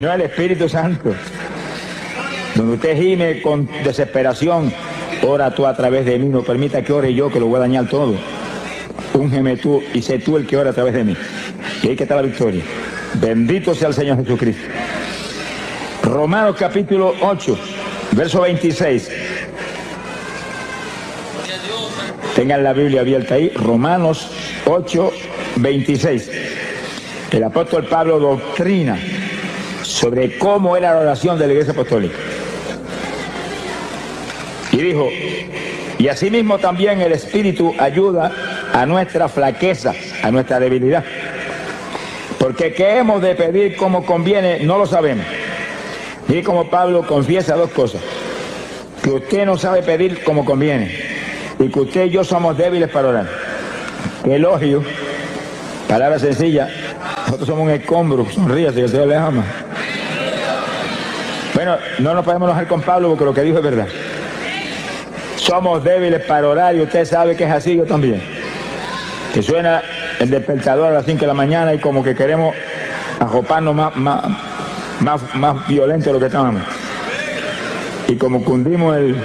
No el Espíritu Santo. Donde usted gime con desesperación, ora tú a través de mí, no permita que ore yo, que lo voy a dañar todo. Úngeme tú y sé tú el que ora a través de mí. Y ahí que está la victoria. Bendito sea el Señor Jesucristo. Romanos capítulo 8, verso 26. Tengan la Biblia abierta ahí. Romanos 8, 26. El apóstol Pablo doctrina sobre cómo era la oración de la Iglesia Apostólica. Y dijo, y asimismo también el Espíritu ayuda a nuestra flaqueza, a nuestra debilidad. Porque qué hemos de pedir como conviene, no lo sabemos. Mire cómo Pablo confiesa dos cosas. Que usted no sabe pedir como conviene. Y que usted y yo somos débiles para orar. Qué elogio. Palabra sencilla. Nosotros somos un escombro. Sonríase que el Señor le ama. Bueno, no nos podemos enojar con Pablo porque lo que dijo es verdad. Somos débiles para orar y usted sabe que es así, yo también. Que suena el despertador a las 5 de la mañana y como que queremos arroparnos más violento de lo que estábamos. Y como cundimos el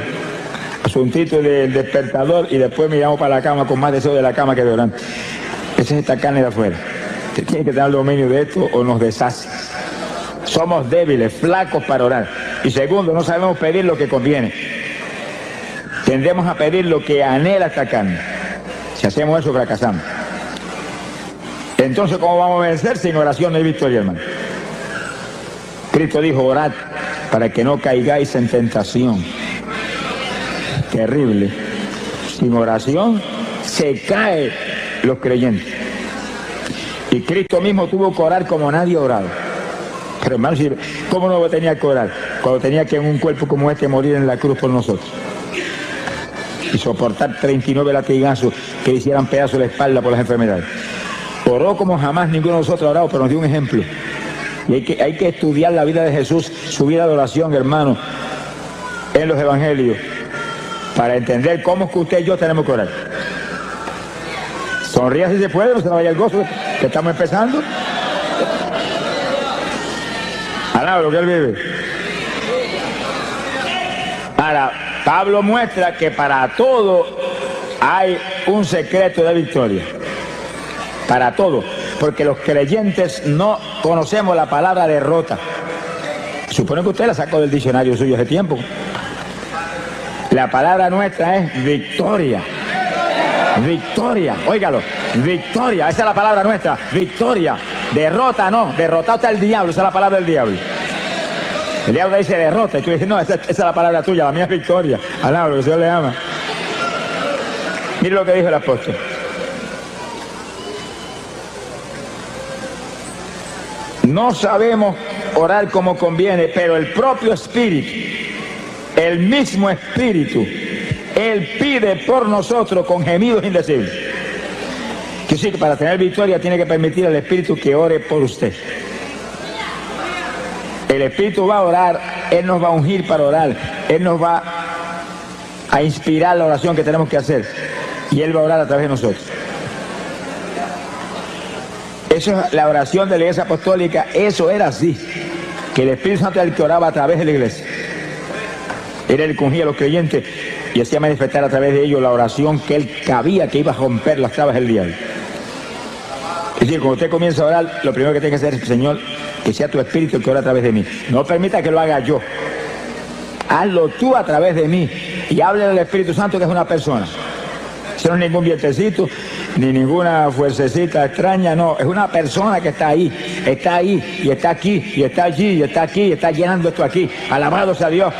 asuntito del despertador y después miramos para la cama con más deseo de la cama que de orar. Esa es esta carne de afuera. Usted tiene que tener el dominio de esto o nos deshace. Somos débiles, flacos para orar. Y segundo, no sabemos pedir lo que conviene. Tendemos a pedir lo que anhela esta carne. Si hacemos eso, fracasamos. Entonces, ¿cómo vamos a vencer? Sin oración no hay victoria, hermano. Cristo dijo, orad para que no caigáis en tentación. Terrible. Sin oración se caen los creyentes. Y Cristo mismo tuvo que orar como nadie ha orado. Pero hermano, ¿cómo no tenía que orar? Cuando tenía que en un cuerpo como este morir en la cruz por nosotros. Y soportar 39 latigazos que le hicieran pedazos de la espalda por las enfermedades. Oró como jamás ninguno de nosotros ha orado, pero nos dio un ejemplo. Y hay que estudiar la vida de Jesús, su vida de oración, hermano, en los evangelios, para entender cómo es que usted y yo tenemos que orar. Sonría si se puede, no se vaya el gozo, que estamos empezando. Alaba lo que él vive. Ahora, Pablo muestra que para todo hay un secreto de victoria. Para todo. Porque los creyentes no conocemos la palabra derrota. Supone que usted la sacó del diccionario suyo hace tiempo. La palabra nuestra es victoria. Victoria, óigalo, victoria, esa es la palabra nuestra, victoria. Derrota no, derrotado está el diablo, esa es la palabra del diablo. El diablo dice derrota y tú dices, no, esa es la palabra tuya, la mía es victoria. Alaba lo que el Señor le ama. Mire lo que dijo el apóstol. No sabemos orar como conviene, pero el propio Espíritu, el mismo Espíritu, Él pide por nosotros con gemidos indecibles. Que sí, que para tener victoria tiene que permitir al Espíritu que ore por usted. El Espíritu va a orar, Él nos va a ungir para orar, Él nos va a inspirar la oración que tenemos que hacer y Él va a orar a través de nosotros. Eso es la oración de la Iglesia Apostólica, eso era así, que el Espíritu Santo era el que oraba a través de la Iglesia. Era el que ungía a los creyentes y hacía manifestar a través de ellos la oración que Él cabía que iba a romper las trabas del diablo. Es decir, cuando usted comienza a orar, lo primero que tiene que hacer es, Señor, que sea tu Espíritu el que ora a través de mí. No permita que lo haga yo. Hazlo tú a través de mí. Y hable al Espíritu Santo que es una persona. Eso no es ningún vientecito, ni ninguna fuercecita extraña, no. Es una persona que está ahí, y está aquí, y está allí, y está aquí, y está llenando esto aquí. Alabado sea Dios.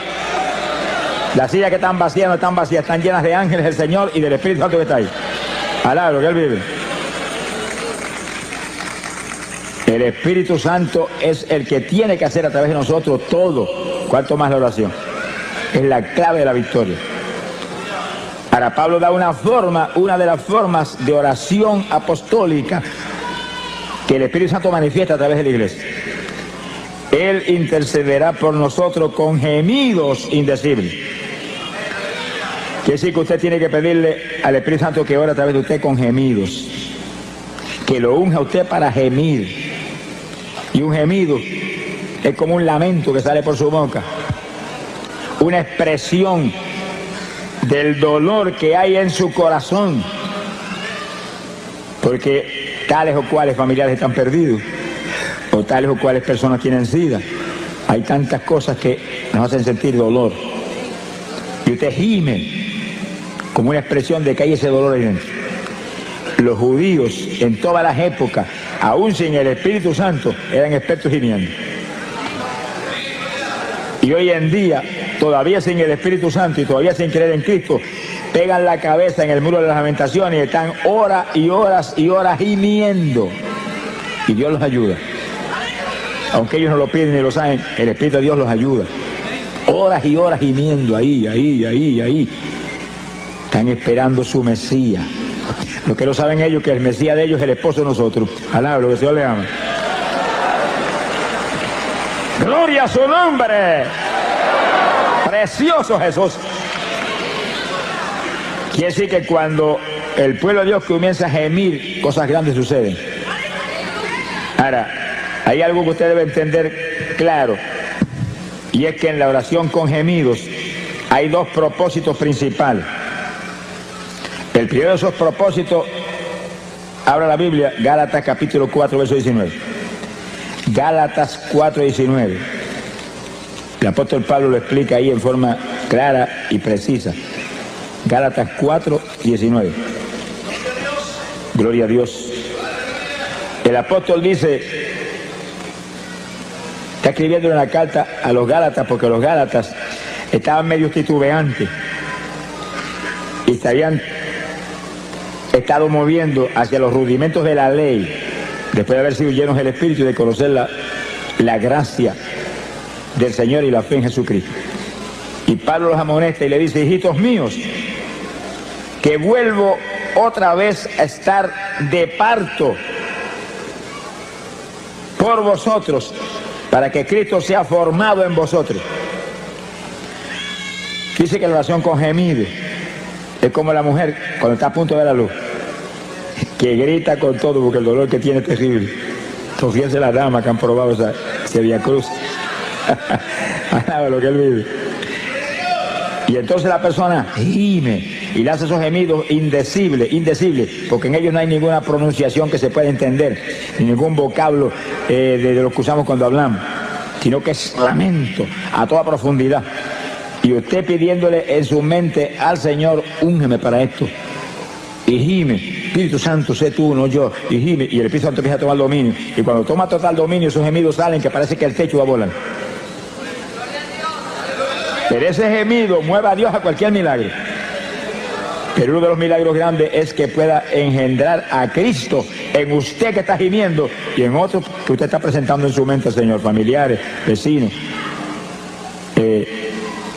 Las sillas que están vacías no están vacías, están llenas de ángeles del Señor y del Espíritu Santo que está ahí. Alaba lo que Él vive. El Espíritu Santo es el que tiene que hacer a través de nosotros todo. ¿Cuánto más la oración? Es la clave de la victoria. Ahora Pablo da una de las formas de oración apostólica que el Espíritu Santo manifiesta a través de la iglesia. Él intercederá por nosotros con gemidos indecibles. Quiere decir que usted tiene que pedirle al Espíritu Santo que ore a través de usted con gemidos. Que lo unja a usted para gemir. Y un gemido es como un lamento que sale por su boca, una expresión del dolor que hay en su corazón, porque tales o cuales familiares están perdidos, o tales o cuales personas tienen SIDA. Hay tantas cosas que nos hacen sentir dolor, y usted gime como una expresión de que hay ese dolor ahí dentro. Los judíos en todas las épocas, aún sin el Espíritu Santo, eran expertos gimiendo. Y hoy en día, todavía sin el Espíritu Santo y todavía sin creer en Cristo, pegan la cabeza en el muro de las lamentaciones y están horas y horas y horas gimiendo. Y Dios los ayuda. Aunque ellos no lo piden ni lo saben, el Espíritu de Dios los ayuda. Horas y horas gimiendo, ahí. Están esperando su Mesías. Lo que no saben ellos es que el Mesías de ellos es el esposo de nosotros. Alaba, lo que el Señor le ama. ¡Gloria a su nombre! ¡Precioso Jesús! Quiere decir que cuando el pueblo de Dios comienza a gemir, cosas grandes suceden. Ahora, hay algo que usted debe entender claro, y es que en la oración con gemidos hay dos propósitos principales. El primero de esos propósitos, abra la Biblia, Gálatas capítulo 4, verso 19. Gálatas 4, 19. El apóstol Pablo lo explica ahí en forma clara y precisa. Gálatas 4, 19. Gloria a Dios. El apóstol dice, está escribiendo una carta a los Gálatas, porque los Gálatas estaban medio titubeantes y se habían estado moviendo hacia los rudimentos de la ley, después de haber sido llenos del Espíritu y de conocer la gracia del Señor y la fe en Jesucristo. Y Pablo los amonesta y le dice, hijitos míos, que vuelvo otra vez a estar de parto por vosotros, para que Cristo sea formado en vosotros. Dice que la oración con gemidos es como la mujer cuando está a punto de dar la luz, que grita con todo porque el dolor que tiene es terrible. Entonces, fíjense las damas que han probado ese Via Cruz. Lo que él vive. Y entonces la persona gime y le hace esos gemidos indecibles, porque en ellos no hay ninguna pronunciación que se pueda entender, ni ningún vocablo de lo que usamos cuando hablamos, sino que es lamento a toda profundidad. Y usted pidiéndole en su mente al Señor, úngeme para esto. Y gime, Espíritu Santo, sé tú, no yo. Y gime, y el Espíritu Santo empieza a tomar dominio. Y cuando toma total dominio, esos gemidos salen que parece que el techo va a volar. Pero ese gemido mueve a Dios a cualquier milagro. Pero uno de los milagros grandes es que pueda engendrar a Cristo en usted que está gimiendo y en otros que usted está presentando en su mente, Señor, familiares, vecinos,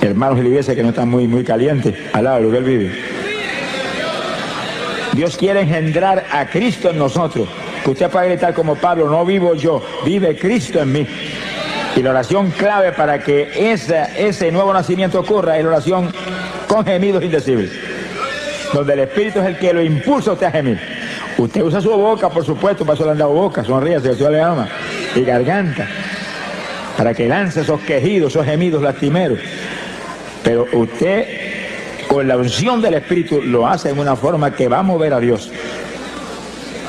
hermanos de la iglesia que no están muy calientes, al lado de lo que él vive. Dios quiere engendrar a Cristo en nosotros, que usted pueda gritar como Pablo, no vivo yo, vive Cristo en mí. Y la oración clave para que ese nuevo nacimiento ocurra es la oración con gemidos indecibles, donde el Espíritu es el que lo impulsa a usted a gemir. Usted usa su boca, por supuesto, para eso le han dado boca, sonríase, el Señor le ama, y garganta, para que lance esos quejidos, esos gemidos lastimeros. Pero usted, con la unción del Espíritu, lo hace en una forma que va a mover a Dios.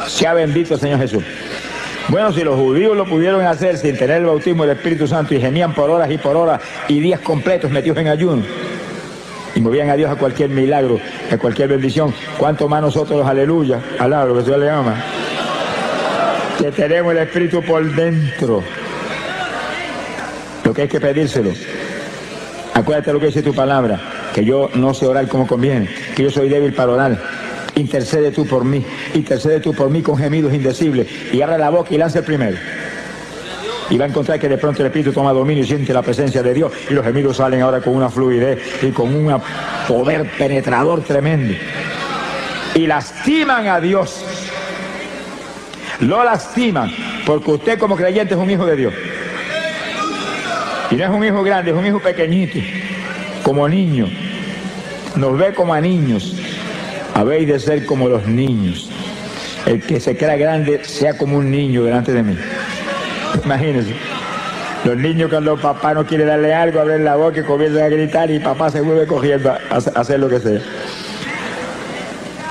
Sea bendito el Señor Jesús. Bueno, si los judíos lo pudieron hacer sin tener el bautismo del Espíritu Santo y gemían por horas y días completos metidos en ayuno y movían a Dios a cualquier milagro, a cualquier bendición, ¿cuánto más nosotros, aleluya, alaba lo que Dios le ama, que tenemos el Espíritu por dentro? Lo que hay que pedírselo. Acuérdate lo que dice tu palabra, que yo no sé orar como conviene, que yo soy débil para orar. Intercede tú por mí con gemidos indecibles, y abre la boca y lanza el primero. Y va a encontrar que de pronto el Espíritu toma dominio y siente la presencia de Dios, y los gemidos salen ahora con una fluidez y con un poder penetrador tremendo. Y lastiman a Dios. Lo lastiman, porque usted como creyente es un hijo de Dios. Y no es un hijo grande, es un hijo pequeñito, como niño. Nos ve como a niños. Habéis de ser como los niños. El que se crea grande sea como un niño delante de mí. Imagínense. Los niños cuando papá no quiere darle algo, abren la boca y comienzan a gritar y papá se vuelve cogiendo a hacer lo que sea.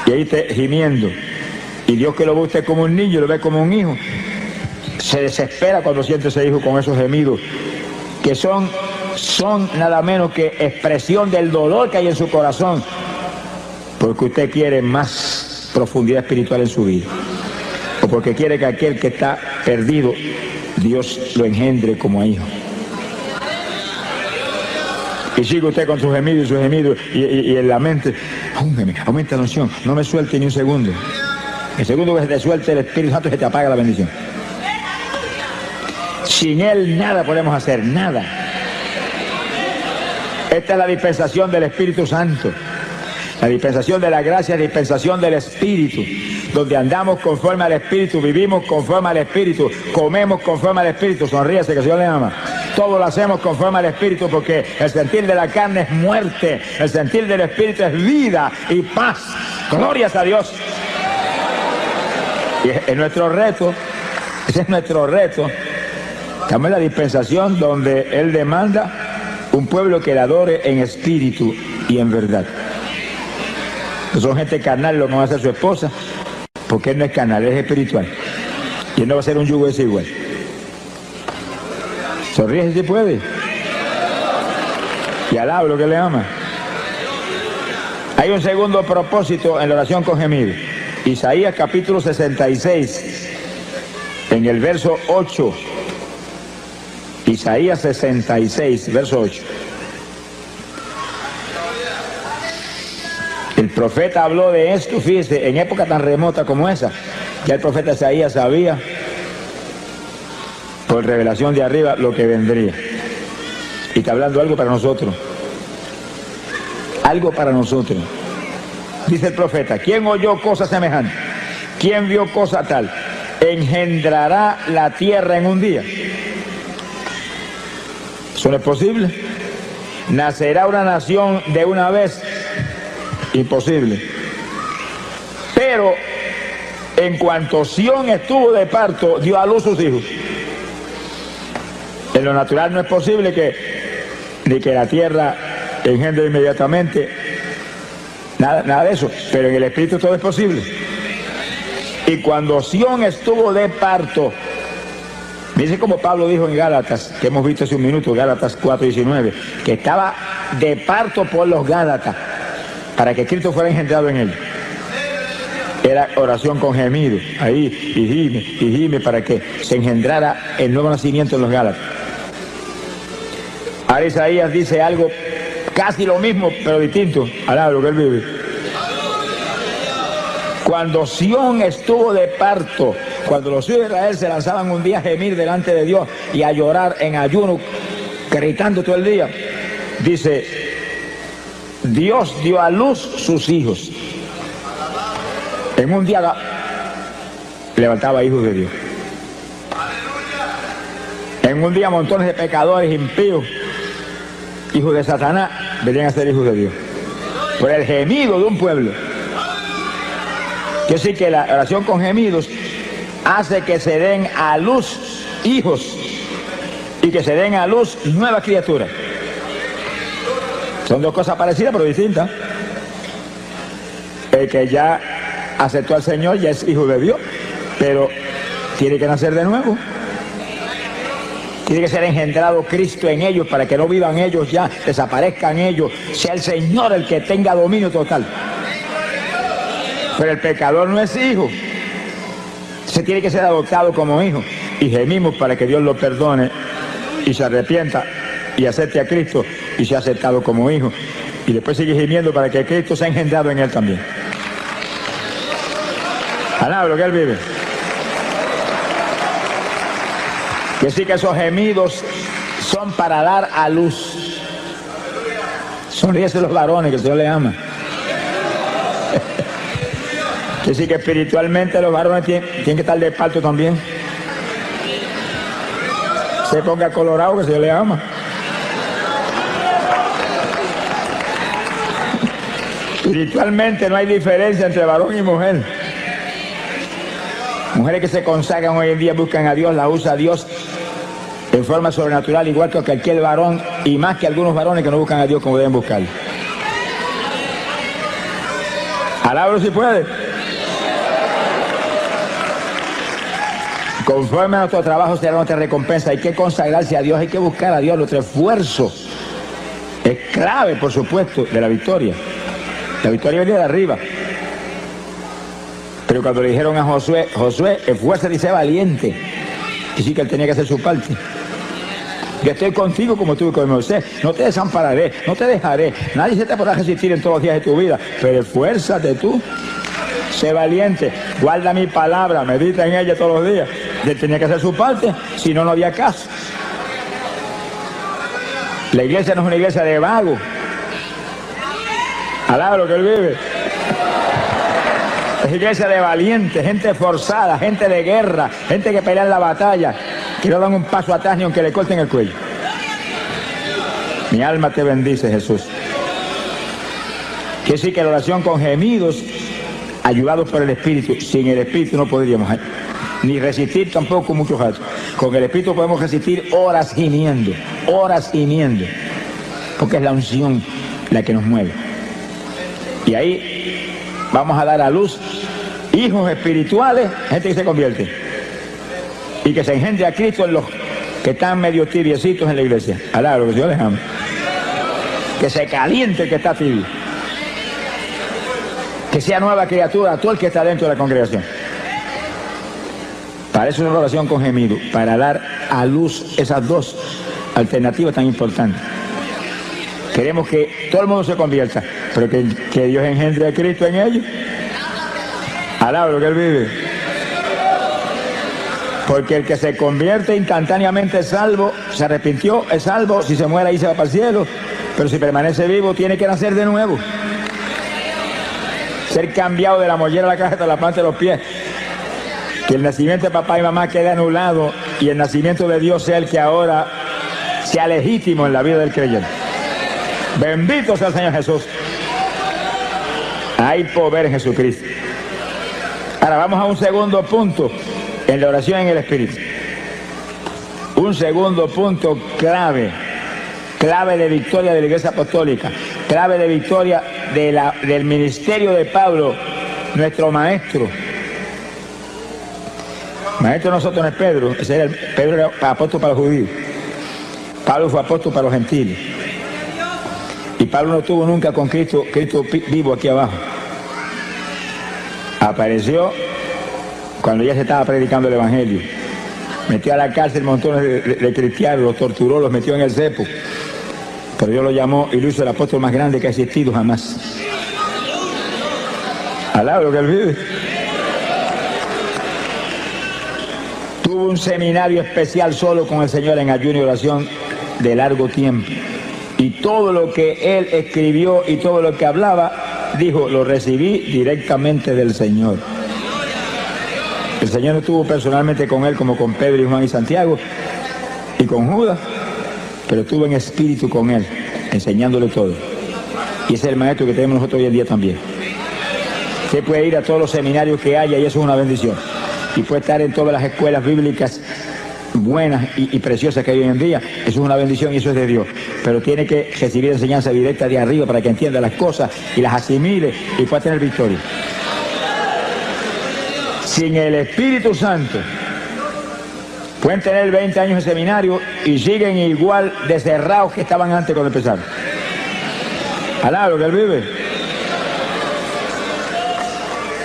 Y ahí está gimiendo. Y Dios, que lo ve usted como un niño, lo ve como un hijo, se desespera cuando siente ese hijo con esos gemidos, que son nada menos que expresión del dolor que hay en su corazón, porque usted quiere más profundidad espiritual en su vida, o porque quiere que aquel que está perdido, Dios lo engendre como a hijo. Y sigue usted con sus gemidos y en la mente, aumenta la unción, no me suelte ni un segundo. El segundo que se te suelte el Espíritu Santo, se te apaga la bendición. Sin Él nada podemos hacer, nada. Esta es la dispensación del Espíritu Santo. La dispensación de la gracia, dispensación del Espíritu, donde andamos conforme al Espíritu, vivimos conforme al Espíritu, comemos conforme al Espíritu. Sonríese, que el Señor le ama. Todo lo hacemos conforme al Espíritu, porque el sentir de la carne es muerte, el sentir del Espíritu es vida y paz. Glorias a Dios. Y es nuestro reto, ese es nuestro reto. Estamos en la dispensación donde Él demanda un pueblo que le adore en espíritu y en verdad. No son gente carnal lo que va a hacer su esposa, porque Él no es carnal, Él es espiritual. Y Él no va a ser un yugo desigual. Sonríe si puede. Y alaba lo que le ama. Hay un segundo propósito en la oración con gemido. Isaías capítulo 66, en el verso 8. Isaías 66, verso 8. El profeta habló de esto, fíjese, en época tan remota como esa. Ya el profeta Isaías sabía, por revelación de arriba, lo que vendría. Y está hablando algo para nosotros. Algo para nosotros. Dice el profeta, ¿quién oyó cosa semejante? ¿Quién vio cosa tal? ¿Engendrará la tierra en un día? ¿Eso no es posible? ¿Nacerá una nación de una vez? Imposible. Pero en cuanto Sión estuvo de parto, dio a luz sus hijos. En lo natural no es posible ni que la tierra engendre inmediatamente, nada de eso, pero en el Espíritu todo es posible. Y cuando Sión estuvo de parto, dice como Pablo dijo en Gálatas, que hemos visto hace un minuto, Gálatas 4:19, que estaba de parto por los Gálatas, para que Cristo fuera engendrado en él. Era oración con gemido, ahí, y gime para que se engendrara el nuevo nacimiento en los Gálatas. Ahora Isaías dice algo casi lo mismo, pero distinto, alaba lo que él vive. Cuando Sión estuvo de parto, cuando los hijos de Israel se lanzaban un día a gemir delante de Dios y a llorar en ayuno, gritando todo el día, dice, Dios dio a luz sus hijos. En un día levantaba hijos de Dios. En un día montones de pecadores impíos, hijos de Satanás, venían a ser hijos de Dios. Por el gemido de un pueblo. Quiere decir que la oración con gemidos hace que se den a luz hijos y que se den a luz nuevas criaturas. Son dos cosas parecidas pero distintas. El que ya aceptó al Señor ya es hijo de Dios, pero tiene que nacer de nuevo. Tiene que ser engendrado Cristo en ellos para que no vivan ellos ya, desaparezcan ellos, sea el Señor el que tenga dominio total. Pero el pecador no es hijo. Se tiene que ser adoptado como hijo. Y gemimos para que Dios lo perdone y se arrepienta y acepte a Cristo y sea aceptado como hijo. Y después sigue gimiendo para que Cristo sea engendrado en él también. Alaba lo que él vive. Que sí que esos gemidos son para dar a luz. Sonríese los varones, que el Señor les ama. Que sí que espiritualmente los varones tienen que estar de parto también. Se ponga colorado, que el Señor les ama. Espiritualmente no hay diferencia entre varón y mujer. Mujeres que se consagran hoy en día buscan a Dios, la usa a Dios en forma sobrenatural, igual que cualquier varón, y más que algunos varones que no buscan a Dios como deben buscarlo. Alábalo si puede. Conforme a nuestro trabajo será nuestra recompensa. Hay que consagrarse a Dios, hay que buscar a Dios. Nuestro esfuerzo es clave, por supuesto, de la victoria. La victoria venía de arriba. Pero cuando le dijeron a Josué, Josué, esfuérzate y sé valiente. Y sí que él tenía que hacer su parte. Yo estoy contigo como estuve con Moisés. No te desampararé, no te dejaré. Nadie se te podrá resistir en todos los días de tu vida. Pero esfuérzate tú. Sé valiente. Guarda mi palabra. Medita en ella todos los días. Él tenía que hacer su parte. Si no, no había caso. La iglesia no es una iglesia de vagos. Alaba lo que él vive. Es iglesia de valientes, gente forzada, gente de guerra, gente que pelea en la batalla, que no dan un paso atrás ni aunque le corten el cuello. Mi alma te bendice, Jesús. Quiere decir que la oración con gemidos, ayudados por el Espíritu. Sin el Espíritu no podríamos ni resistir tampoco muchos ratos. Con el Espíritu podemos resistir horas gimiendo, porque es la unción la que nos mueve. Y ahí vamos a dar a luz hijos espirituales, gente que se convierte y que se engendre a Cristo en los que están medio tibiecitos en la iglesia. Alá, lo que Dios les ama. Que se caliente el que está tibio. Que sea nueva criatura a todo el que está dentro de la congregación. Para eso es una oración con gemido, para dar a luz esas dos alternativas tan importantes. Queremos que todo el mundo se convierta, pero que Dios engendre a Cristo en ellos. Alaba lo que él vive. Porque el que se convierte instantáneamente es salvo, se arrepintió, es salvo, si se muere ahí se va para el cielo, pero si permanece vivo tiene que nacer de nuevo. Ser cambiado de la mollera a la cajeta a la planta de los pies. Que el nacimiento de papá y mamá quede anulado y el nacimiento de Dios sea el que ahora sea legítimo en la vida del creyente. Bendito sea el Señor Jesús. Hay poder en Jesucristo. Ahora vamos a un segundo punto en la oración en el Espíritu. Un segundo punto clave de victoria de la Iglesia Apostólica, clave de victoria del ministerio de Pablo, nuestro maestro. Maestro de nosotros no es Pedro, Pedro era apóstol para los judíos. Pablo fue apóstol para los gentiles. Y Pablo no estuvo nunca con Cristo vivo aquí abajo. Apareció cuando ya se estaba predicando el Evangelio. Metió a la cárcel montones de cristianos, los torturó, los metió en el cepo. Pero Dios lo llamó y lo hizo el apóstol más grande que ha existido jamás. Alaba lo que él vive. Tuvo un seminario especial solo con el Señor en ayuno y oración de largo tiempo. Y todo lo que él escribió y todo lo que hablaba, dijo, lo recibí directamente del Señor. El Señor no estuvo personalmente con él como con Pedro y Juan y Santiago y con Judas, pero estuvo en espíritu con él, enseñándole todo. Y ese es el maestro que tenemos nosotros hoy en día también. Usted puede ir a todos los seminarios que haya y eso es una bendición. Y puede estar en todas las escuelas bíblicas buenas y preciosas que hay hoy en día. Eso es una bendición y eso es de Dios. Pero tiene que recibir enseñanza directa de arriba para que entienda las cosas y las asimile y pueda tener victoria. Sin el Espíritu Santo, pueden tener 20 años de seminario y siguen igual de cerrados que estaban antes cuando empezaron. Alá lo que él vive.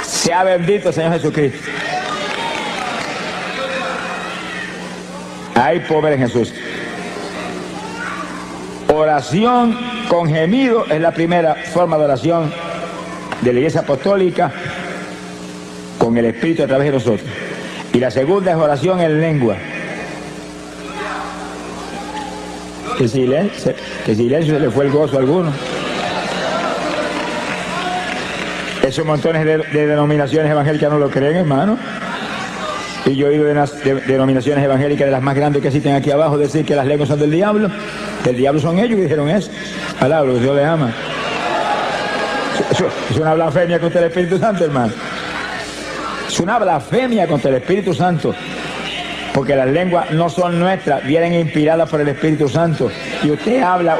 Sea bendito el Señor Jesucristo. Hay poder en Jesús. Oración con gemido es la primera forma de oración de la Iglesia Apostólica con el Espíritu a través de nosotros. Y la segunda es oración en lengua. Que silencio se le fue el gozo a alguno. Esos montones de denominaciones evangélicas no lo creen, hermano. Y yo he oído de denominaciones evangélicas de las más grandes que existen aquí abajo decir que las lenguas son del diablo, que el diablo son ellos que dijeron eso. Palabra, que Dios les ama. Eso es una blasfemia contra el Espíritu Santo, hermano. Es una blasfemia contra el Espíritu Santo. porque las lenguas no son nuestras, vienen inspiradas por el Espíritu Santo. Y usted habla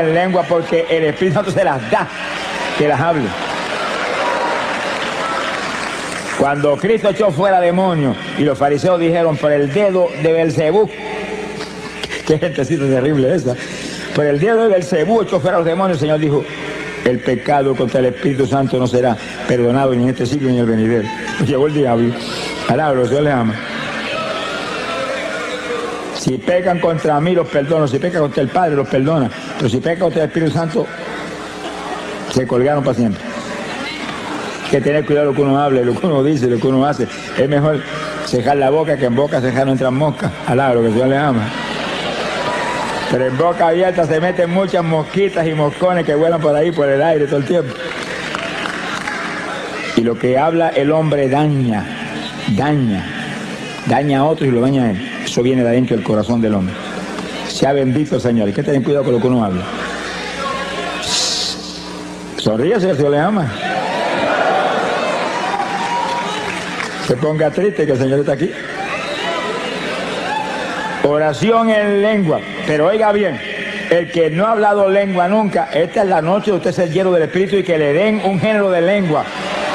en lengua porque el Espíritu Santo se las da, que las hable. Cuando Cristo echó fuera demonios y los fariseos dijeron por el dedo de Belcebú, qué gentecita terrible esa, por el dedo de Belcebú echó fuera los demonios, el Señor dijo, el pecado contra el Espíritu Santo no será perdonado ni en este siglo ni en el venidero. Pues llegó el diablo, alabro, el Señor les ama. Si pecan contra mí los perdono, si pecan contra el Padre los perdona, pero si pecan contra el Espíritu Santo se colgaron para siempre. Hay que tener cuidado lo que uno hable, lo que uno dice, lo que uno hace. Es mejor cejar la boca que en boca cejar no entran moscas. Alabro, que el Señor les ama. Pero en boca abierta se meten muchas mosquitas y moscones que vuelan por ahí, por el aire todo el tiempo. Y lo que habla el hombre daña a otros y lo daña a él. Eso viene de adentro del corazón del hombre. Sea bendito el Señor. Hay que tener cuidado con lo que uno habla. Sonríase, el Señor le ama. Se ponga triste que el Señor está aquí. Oración en lengua. Pero oiga bien, el que no ha hablado lengua nunca, esta es la noche de usted ser lleno del Espíritu y que le den un género de lengua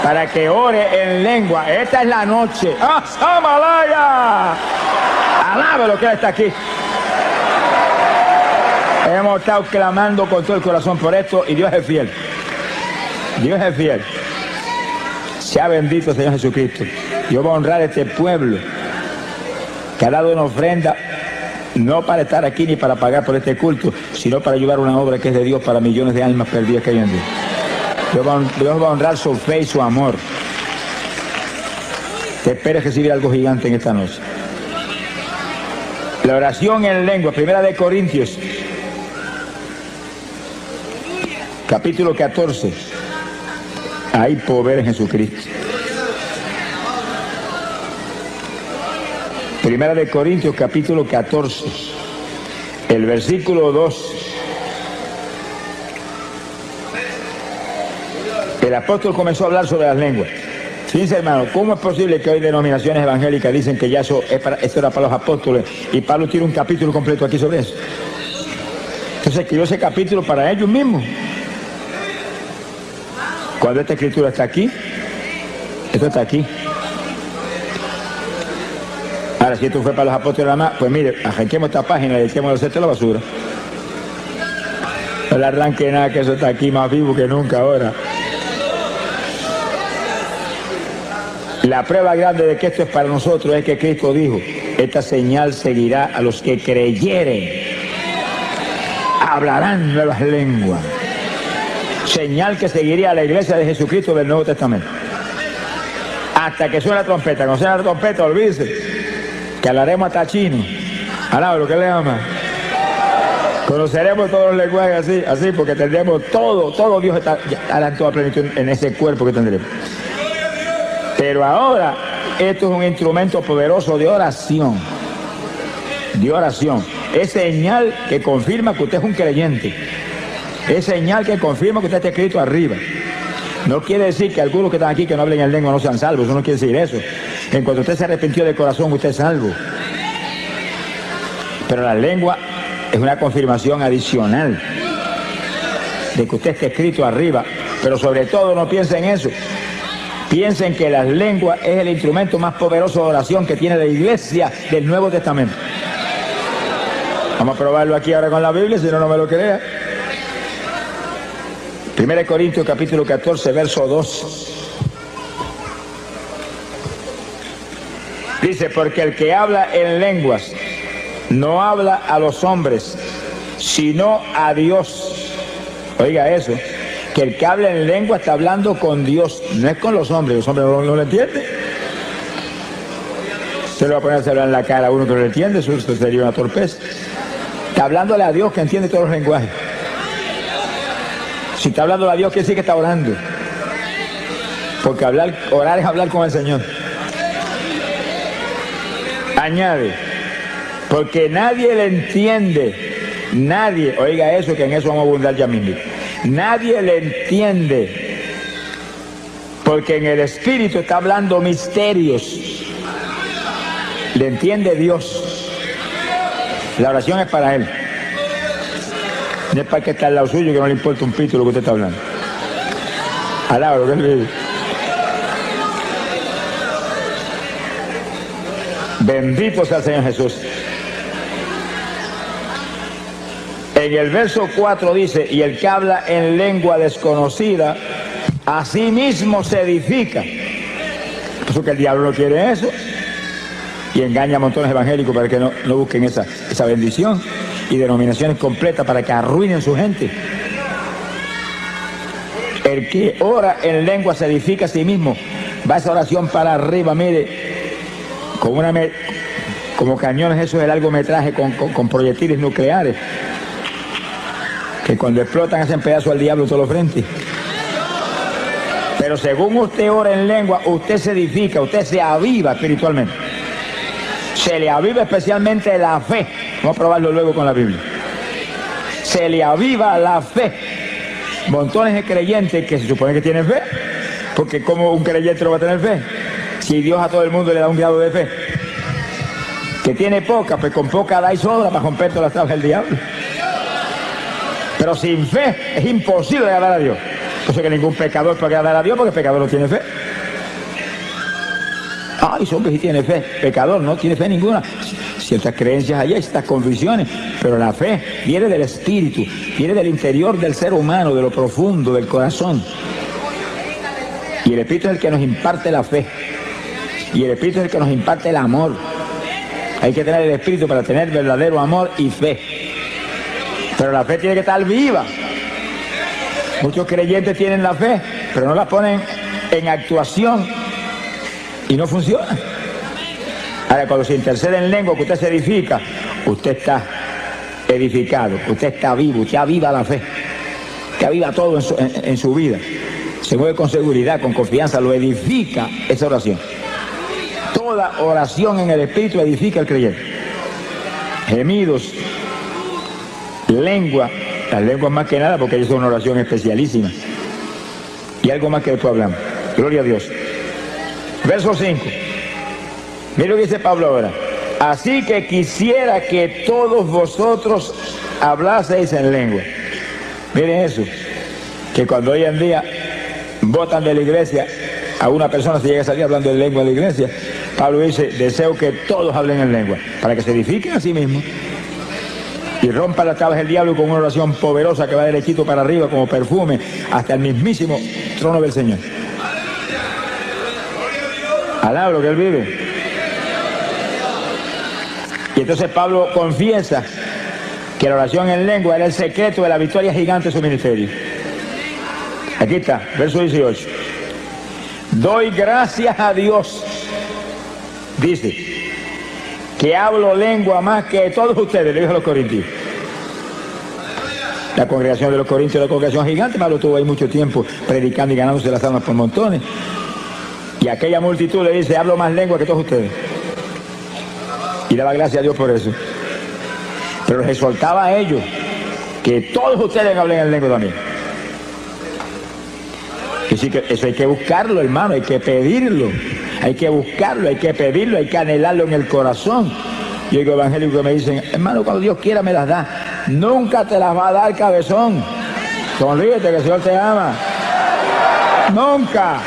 para que ore en lengua. Esta es la noche. ¡Ah, Samalaya! Alabe lo que Él está aquí. Hemos estado clamando con todo el corazón por esto y Dios es fiel. Dios es fiel. Sea bendito el Señor Jesucristo. Dios va a honrar a este pueblo que ha dado una ofrenda no para estar aquí ni para pagar por este culto, sino para ayudar a una obra que es de Dios para millones de almas perdidas que hay en Dios. Dios va a honrar su fe y su amor. Te esperes recibir algo gigante en esta noche. La oración en lengua, 1 de Corintios, capítulo 14. Hay poder en Jesucristo. 1 de Corintios, capítulo 14, el versículo 2. El apóstol comenzó a hablar sobre las lenguas. Fíjense, hermano, ¿cómo es posible que hoy denominaciones evangélicas dicen que ya esto era para los apóstoles y Pablo tiene un capítulo completo aquí sobre eso? Entonces escribió ese capítulo para ellos mismos. Cuando esta escritura está aquí, esto está aquí. Ahora, si esto fue para los apóstoles nada más, pues mire, arranquemos esta página y echemos el cesto a la basura. No le arranque nada, que eso está aquí más vivo que nunca ahora. La prueba grande de que esto es para nosotros es que Cristo dijo, esta señal seguirá a los que creyeren. Hablarán nuevas lenguas. Señal que seguiría a la iglesia de Jesucristo del Nuevo Testamento. Hasta que suene la trompeta. Cuando suene la trompeta, olvídese que hablaremos hasta chino. Alaba lo que le ama. Conoceremos todos los lenguajes así, porque tendremos todo Dios estará en toda plenitud en ese cuerpo que tendremos. Pero ahora, esto es un instrumento poderoso de oración. De oración. Es señal que confirma que usted es un creyente. Es señal que confirma que usted está escrito arriba. No quiere decir que algunos que están aquí que no hablen en lengua no sean salvos. Eso no quiere decir eso. En cuanto usted se arrepintió de corazón, usted es salvo. Pero la lengua es una confirmación adicional de que usted está escrito arriba. Pero sobre todo no piense en eso. Piensen que las lenguas es el instrumento más poderoso de oración que tiene la iglesia del Nuevo Testamento. Vamos a probarlo aquí ahora con la Biblia, si no me lo crea. 1 Corintios capítulo 14, verso 2. Dice, porque el que habla en lenguas no habla a los hombres, sino a Dios. Oiga eso. Que el que habla en lengua está hablando con Dios, no es con los hombres no lo entienden. Se lo va a poner a hablar en la cara a uno que no lo entiende, eso sería una torpeza. Está hablándole a Dios que entiende todos los lenguajes. Si está hablando a Dios, quiere decir que está orando. Porque orar es hablar con el Señor. Añade, porque nadie le entiende, nadie, oiga eso, que en eso vamos a abundar ya mismo. Nadie le entiende, porque en el Espíritu está hablando misterios. le entiende Dios. La oración es para él. No es para el que está al lado suyo, que no le importa un pito lo que usted está hablando. Alaba lo que él vive. Bendito sea el Señor Jesús. En el verso 4 dice, y el que habla en lengua desconocida, a sí mismo se edifica. Por eso que el diablo no quiere eso. Y engaña a montones evangélicos para que no busquen esa bendición. Y denominaciones completas para que arruinen su gente. El que ora en lengua se edifica a sí mismo. Va esa oración para arriba, mire, como cañones esos de largometraje con proyectiles nucleares, que cuando explotan hacen pedazos al diablo en todos los frentes. Pero según usted ora en lengua, usted se edifica, usted se aviva espiritualmente. Se le aviva especialmente la fe. Vamos a probarlo luego con la Biblia. Se le aviva la fe. Montones de creyentes que se supone que tienen fe, porque como un creyente no va a tener fe, si Dios a todo el mundo le da un grado de fe. Que tiene poca, pues con poca da y sobra para romper todas las tablas del diablo. Pero sin fe es imposible agradar a Dios. Por eso que ningún pecador puede agradar a Dios, porque el pecador no tiene fe. Ay, hombre, sí tiene fe. Pecador no tiene fe ninguna. Ciertas creencias allá, estas convicciones, pero la fe viene del espíritu, viene del interior del ser humano, de lo profundo, del corazón. Y el espíritu es el que nos imparte la fe. Y el espíritu es el que nos imparte el amor. Hay que tener el espíritu para tener verdadero amor y fe. Pero la fe tiene que estar viva. Muchos creyentes tienen la fe, pero no la ponen en actuación y no funciona. Ahora, cuando se intercede en lengua, que usted se edifica, usted está edificado, usted está vivo, usted aviva la fe, usted aviva todo en su vida. Se mueve con seguridad, con confianza, lo edifica esa oración. Toda oración en el espíritu edifica al creyente. Gemidos, lengua, las lenguas más que nada, porque ellos son una oración especialísima. Y algo más que después hablamos. Gloria a Dios. Verso 5. Mira lo que dice Pablo ahora. Así que quisiera que todos vosotros hablaseis en lengua. Miren eso, que cuando hoy en día votan de la iglesia, a una persona se llega a salir hablando en lengua de la iglesia, Pablo dice, deseo que todos hablen en lengua, para que se edifiquen a sí mismos y rompan las tablas del diablo con una oración poderosa que va derechito para arriba como perfume hasta el mismísimo trono del Señor. Alaba lo que él vive. Y entonces Pablo confiesa que la oración en lengua era el secreto de la victoria gigante de su ministerio. Aquí está, verso 18. Doy gracias a Dios, dice, que hablo lengua más que todos ustedes, le dijo a los corintios. La congregación de los corintios era una congregación gigante, Pablo estuvo ahí mucho tiempo predicando y ganándose las almas por montones. Y aquella multitud le dice, hablo más lengua que todos ustedes. Y daba gracias a Dios por eso. Pero les exhortaba a ellos que todos ustedes hablen en lengua también. Y sí que eso hay que buscarlo, hermano, hay que pedirlo. Hay que buscarlo, hay que pedirlo, hay que anhelarlo en el corazón. Yo digo evangélicos que me dicen, hermano, cuando Dios quiera me las da. Nunca te las va a dar, cabezón. Sonríete que el Señor te ama. Nunca.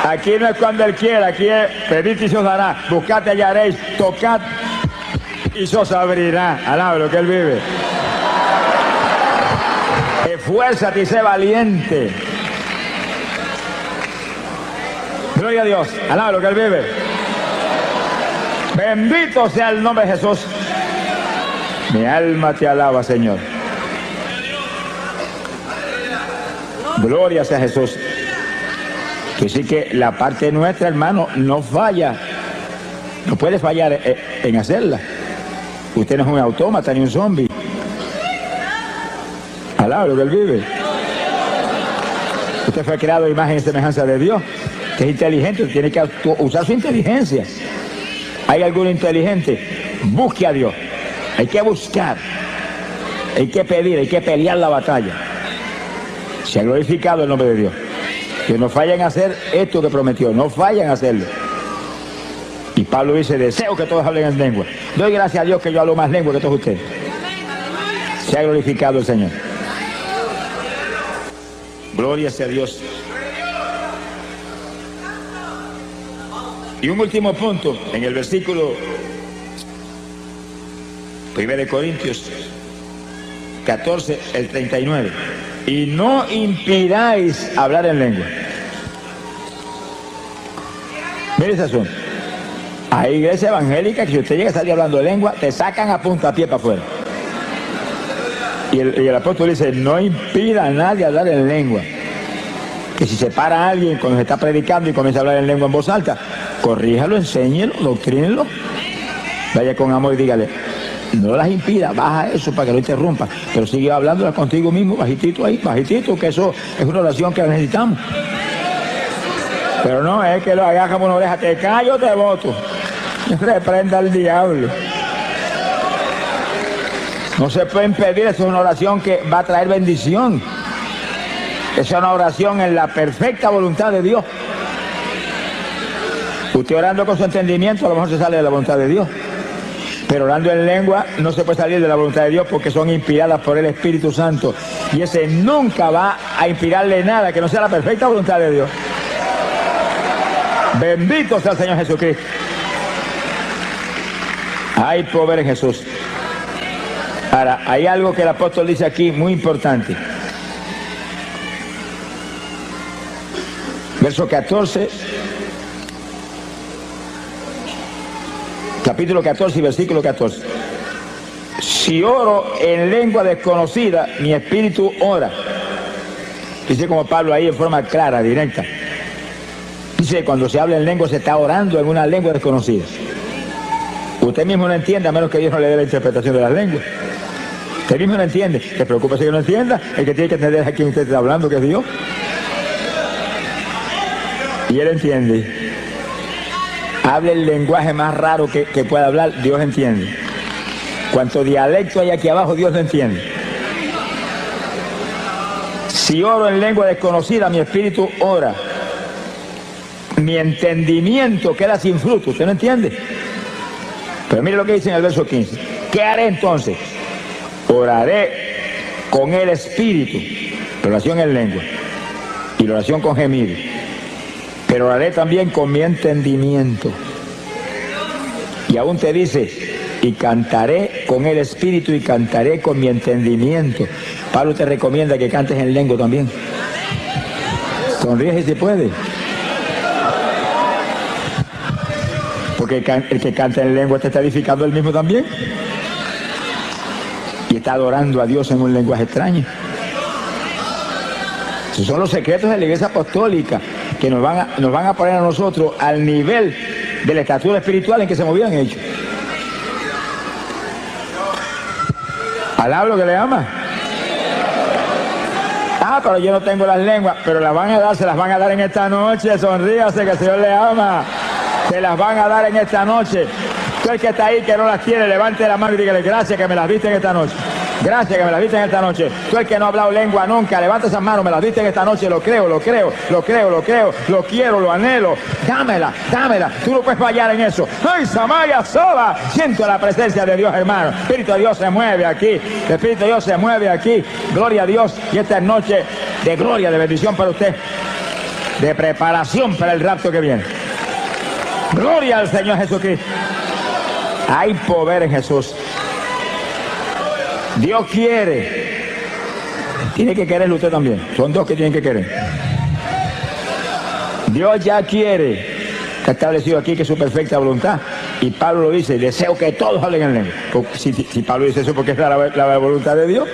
Aquí no es cuando Él quiera, aquí es pedid y se os dará, buscad y hallaréis, tocad y se os abrirá. Alaba lo que Él vive. Esfuérzate y sé valiente. Gloria a Dios. Alaba lo que Él vive. Bendito sea el nombre de Jesús. Mi alma te alaba, Señor. Gloria sea Jesús. Que sí que la parte nuestra, hermano, no falla. No puede fallar en hacerla. Usted no es un autómata ni un zombie. Alaba lo que Él vive. Usted fue creado a imagen y semejanza de Dios, que es inteligente, tiene que usar su inteligencia. ¿Hay algún inteligente? Busque a Dios. Hay que buscar. Hay que pedir, hay que pelear la batalla. Se ha glorificado el nombre de Dios. Que no fallen a hacer esto que prometió, no fallen a hacerlo. Y Pablo dice, deseo que todos hablen en lengua. Doy gracias a Dios que yo hablo más lengua que todos ustedes. Se ha glorificado el Señor. Gloria sea a Dios. Y un último punto, en el versículo 1 de Corintios 14, el 39. Y no impidáis hablar en lengua. Mire ese asunto. Hay iglesia evangélica que si usted llega a salir hablando de lengua, te sacan a puntapié para afuera. Y el apóstol dice, no impida a nadie hablar en lengua. Que si se para alguien cuando se está predicando y comienza a hablar en lengua en voz alta, corríjalo, enséñelo, doctrínelo. Vaya con amor y dígale, no las impida, baja eso para que no interrumpa, pero sigue hablándola contigo mismo, bajitito ahí, bajitito, que eso es una oración que necesitamos. Pero no es que lo hagas como una oreja, te callo, te voto. Reprenda al diablo. No se puede impedir, eso es una oración que va a traer bendición. Esa es una oración en la perfecta voluntad de Dios. Usted orando con su entendimiento a lo mejor se sale de la voluntad de Dios. Pero orando en lengua no se puede salir de la voluntad de Dios porque son inspiradas por el Espíritu Santo. Y ese nunca va a inspirarle nada que no sea la perfecta voluntad de Dios. Bendito sea el Señor Jesucristo. Hay poder en Jesús. Ahora, hay algo que el apóstol dice aquí muy importante. Verso 14, capítulo 14 y versículo 14. Si oro en lengua desconocida, mi espíritu ora. Dice como Pablo ahí en forma clara, directa. Dice, cuando se habla en lengua se está orando en una lengua desconocida. Usted mismo no entiende, a menos que Dios no le dé la interpretación de las lenguas. Usted mismo no entiende. ¿Se preocupa si que no entienda? El que tiene que entender es a quien usted está hablando, que es Dios. Y él entiende. Hable el lenguaje más raro que pueda hablar, Dios entiende. Cuanto dialecto hay aquí abajo, Dios lo entiende. Si oro en lengua desconocida, mi espíritu ora. Mi entendimiento queda sin fruto. ¿Usted no entiende? Pero mire lo que dice en el verso 15. ¿Qué haré entonces? Oraré con el espíritu. Oración en lengua. Y la oración con gemido. Pero oraré también con mi entendimiento. Y aún te dice, y cantaré con el espíritu y cantaré con mi entendimiento. Pablo te recomienda que cantes en lengua también. Sonríe si se puede. Porque el que canta en lengua te está edificando él mismo también. Y está adorando a Dios en un lenguaje extraño. Esos son los secretos de la Iglesia Apostólica que nos van a poner a nosotros al nivel de la estatura espiritual en que se movían ellos. ¿Alaba lo que le ama? Ah, pero yo no tengo las lenguas, pero las van a dar, se las van a dar en esta noche. Sonríase que el Señor le ama. Se las van a dar en esta noche. Tú el que está ahí que no las tiene, levante la mano y dígale, gracias que me las diste en esta noche. Gracias que me las diste en esta noche. Tú el que no ha hablado lengua nunca, levanta esas manos, me las diste en esta noche. Lo creo, lo creo, lo creo, lo creo, lo quiero, lo anhelo. Dámela, dámela. Tú no puedes fallar en eso. ¡Ay, Samaya sola! Siento la presencia de Dios, hermano. El Espíritu de Dios se mueve aquí. El Espíritu de Dios se mueve aquí. Gloria a Dios. Y esta es noche de gloria, de bendición para usted. De preparación para el rapto que viene. Gloria al Señor Jesucristo. Hay poder en Jesús. Dios quiere. Tiene que quererlo usted también. Son dos que tienen que querer. Dios ya quiere. Está establecido aquí que es su perfecta voluntad. Y Pablo lo dice, deseo que todos hablen en lengua. Si Pablo dice eso porque es la voluntad de Dios,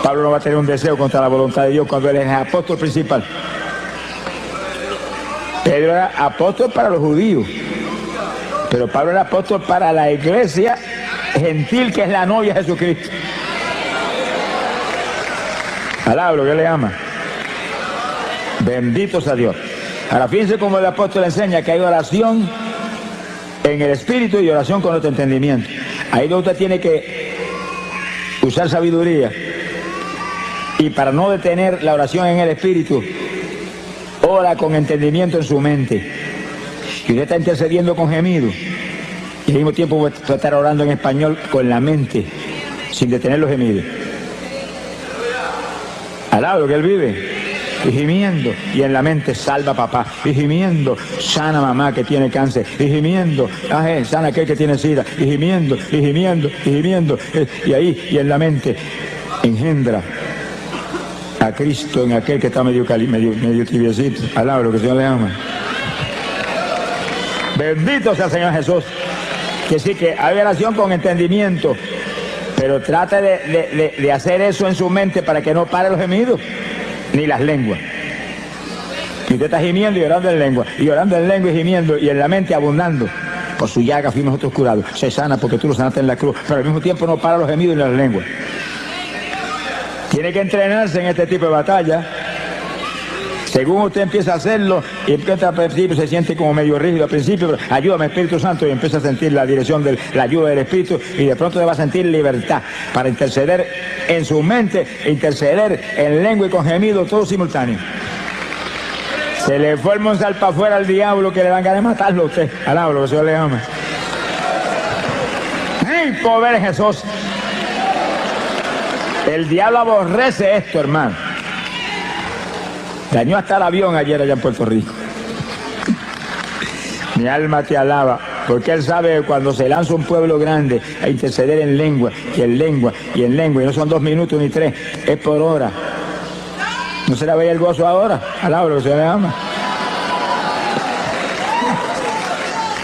Pablo no va a tener un deseo contra la voluntad de Dios cuando él es el apóstol principal. Pedro era apóstol para los judíos, pero Pablo era apóstol para la iglesia gentil que es la novia de Jesucristo. Alaba lo que le ama. Bendito sea Dios. Ahora fíjense cómo el apóstol enseña que hay oración en el espíritu y oración con nuestro entendimiento. Ahí donde usted tiene que usar sabiduría. Y para no detener la oración en el espíritu, ora con entendimiento en su mente. Y usted está intercediendo con gemido. Y al mismo tiempo va a estar orando en español con la mente, sin detener los gemidos. Alaba lo que él vive. Y gimiendo, y en la mente salva a papá, y gimiendo, sana mamá que tiene cáncer, y gimiendo, sana aquel que tiene sida, y gimiendo, y gimiendo, y gimiendo, y ahí, y en la mente engendra a Cristo en aquel que está medio tibiecito. Alaba lo que el Señor le ama. Bendito sea el Señor Jesús. Que sí, que hay oración con entendimiento, pero trate de hacer eso en su mente para que no pare los gemidos ni las lenguas. Y usted está gimiendo y orando en lengua, y orando en lengua y gimiendo, y en la mente abundando. Por su llaga fuimos nosotros curados. Se sana porque tú lo sanaste en la cruz, pero al mismo tiempo no para los gemidos ni las lenguas. Tiene que entrenarse en este tipo de batalla. Según usted empieza a hacerlo, y empieza al principio se siente como medio rígido al principio, pero ayúdame Espíritu Santo, y empieza a sentir la dirección de la ayuda del Espíritu, y de pronto le va a sentir libertad para interceder en su mente, interceder en lengua y con gemido, todo simultáneo. Se le forma un salpa afuera al diablo que le dan ganas de matarlo a usted. Alaba lo que el Señor le ama. ¡Ay, pobre Jesús! El diablo aborrece esto, hermano. Dañó hasta el avión ayer allá en Puerto Rico. Mi alma te alaba, porque él sabe que cuando se lanza un pueblo grande a interceder en lengua, y en lengua, y en lengua, y no son 2 minutos ni 3, es por hora. ¿No se le veía el gozo ahora? Alaba lo que se le ama.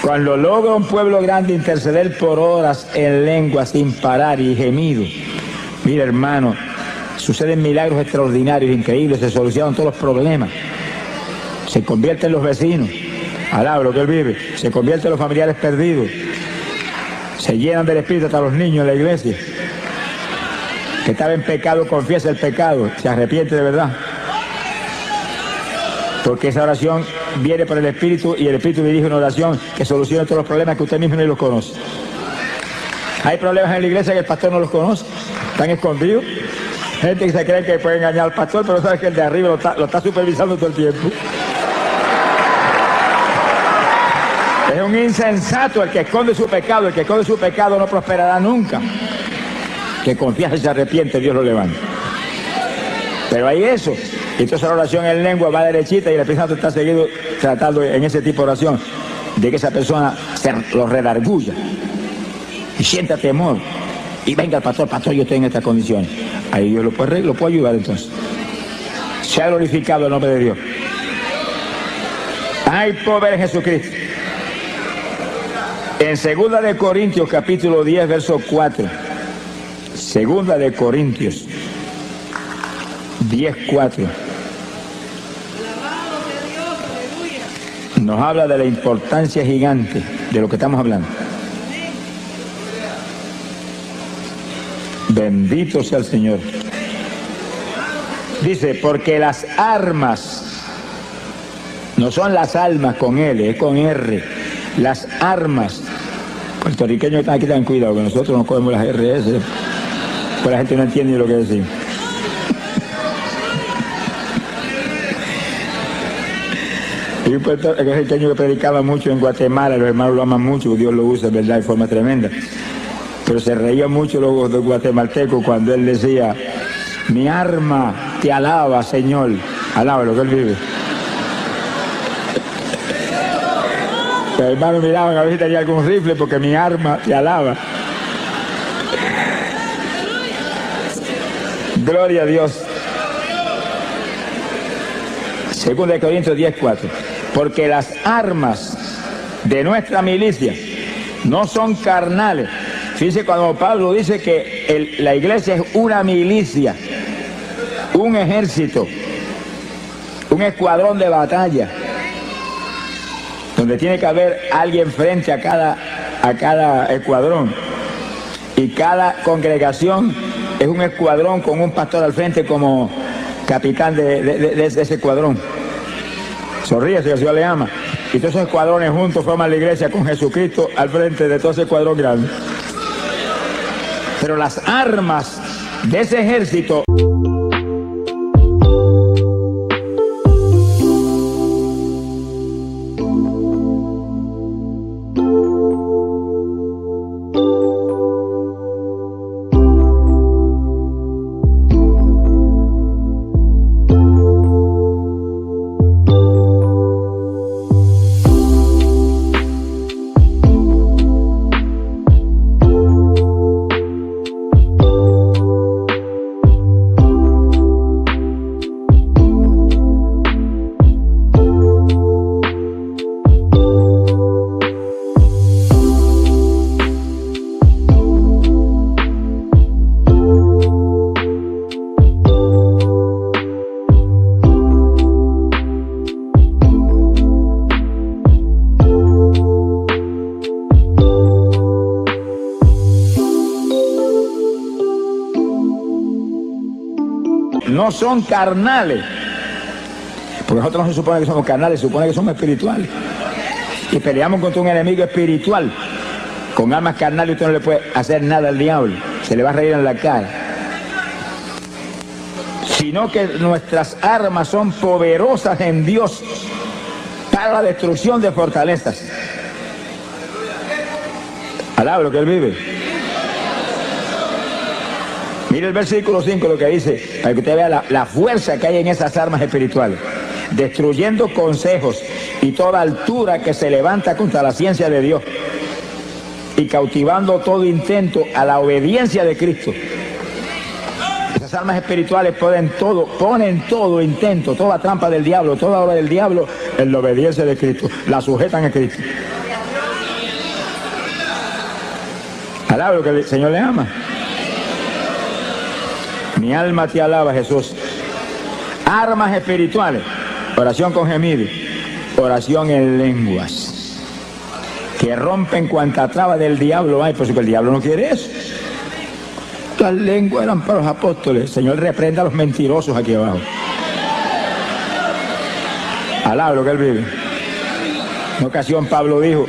Cuando logra un pueblo grande interceder por horas en lengua sin parar y gemido, mira hermano, suceden milagros extraordinarios, increíbles, se solucionan todos los problemas. Se convierten los vecinos, alaba lo que él vive, se convierten los familiares perdidos, se llenan del Espíritu hasta los niños en la iglesia. Que estaba en pecado, confiesa el pecado, se arrepiente de verdad. Porque esa oración viene por el Espíritu y el Espíritu dirige una oración que soluciona todos los problemas que usted mismo ni los conoce. Hay problemas en la iglesia que el pastor no los conoce, están escondidos. Gente que se cree que puede engañar al pastor, pero sabe que el de arriba lo está supervisando todo el tiempo. Es un insensato el que esconde su pecado. El que esconde su pecado no prosperará nunca. Que confiesa y se arrepiente, Dios lo levanta. Pero hay eso. Entonces la oración en lengua va derechita y el Espíritu Santo está seguido tratando en ese tipo de oración de que esa persona se lo redarguya y sienta temor. Y venga el pastor, yo estoy en estas condiciones. Ahí Dios lo puede ayudar entonces. Sea glorificado el nombre de Dios. Hay poder en Jesucristo. En 2 de Corintios capítulo 10 verso 4. 2 de Corintios 10, 4. Nos habla de la importancia gigante de lo que estamos hablando. Bendito sea el Señor. Dice, porque las armas, no son las almas con L, es con R. Las armas. Puertorriqueños que están aquí, tengan cuidado, que nosotros no cogemos las RS, pues la gente no entiende lo que decimos. Y un puertorriqueño que predicaba mucho en Guatemala, los hermanos lo aman mucho, Dios lo usa, ¿verdad?, de forma tremenda. Pero se reía mucho los guatemaltecos cuando él decía, mi arma te alaba, Señor. Alaba lo que él vive. Los hermanos miraban a ver si tenía algún rifle porque mi arma te alaba. Gloria a Dios. 2 de Corintios 10, 4. Porque las armas de nuestra milicia no son carnales. Fíjense cuando Pablo dice que la iglesia es una milicia, un ejército, un escuadrón de batalla, donde tiene que haber alguien frente a cada escuadrón. Y cada congregación es un escuadrón con un pastor al frente como capitán de ese escuadrón. Sonríese, que el Señor le ama. Y todos esos escuadrones juntos forman la iglesia con Jesucristo al frente de todo ese escuadrón grande. Pero las armas de ese ejército no son carnales. Porque nosotros no se supone que somos carnales, se supone que somos espirituales. Y peleamos contra un enemigo espiritual. Con armas carnales usted no le puede hacer nada al diablo. Se le va a reír en la cara. Sino que nuestras armas son poderosas en Dios para la destrucción de fortalezas. Alaba lo que Él vive. Mire el versículo 5 lo que dice, para que usted vea la fuerza que hay en esas armas espirituales. Destruyendo consejos y toda altura que se levanta contra la ciencia de Dios, y cautivando todo intento a la obediencia de Cristo. Esas armas espirituales ponen todo intento, toda trampa del diablo, toda obra del diablo en la obediencia de Cristo. La sujetan a Cristo. Alaba lo que el Señor le ama. Mi alma te alaba, Jesús. Armas espirituales. Oración con gemido. Oración en lenguas. Que rompen cuanta traba del diablo hay, por eso que el diablo no quiere eso. Las lenguas eran para los apóstoles. El Señor reprenda a los mentirosos aquí abajo. Alaba lo que Él vive. En una ocasión Pablo dijo,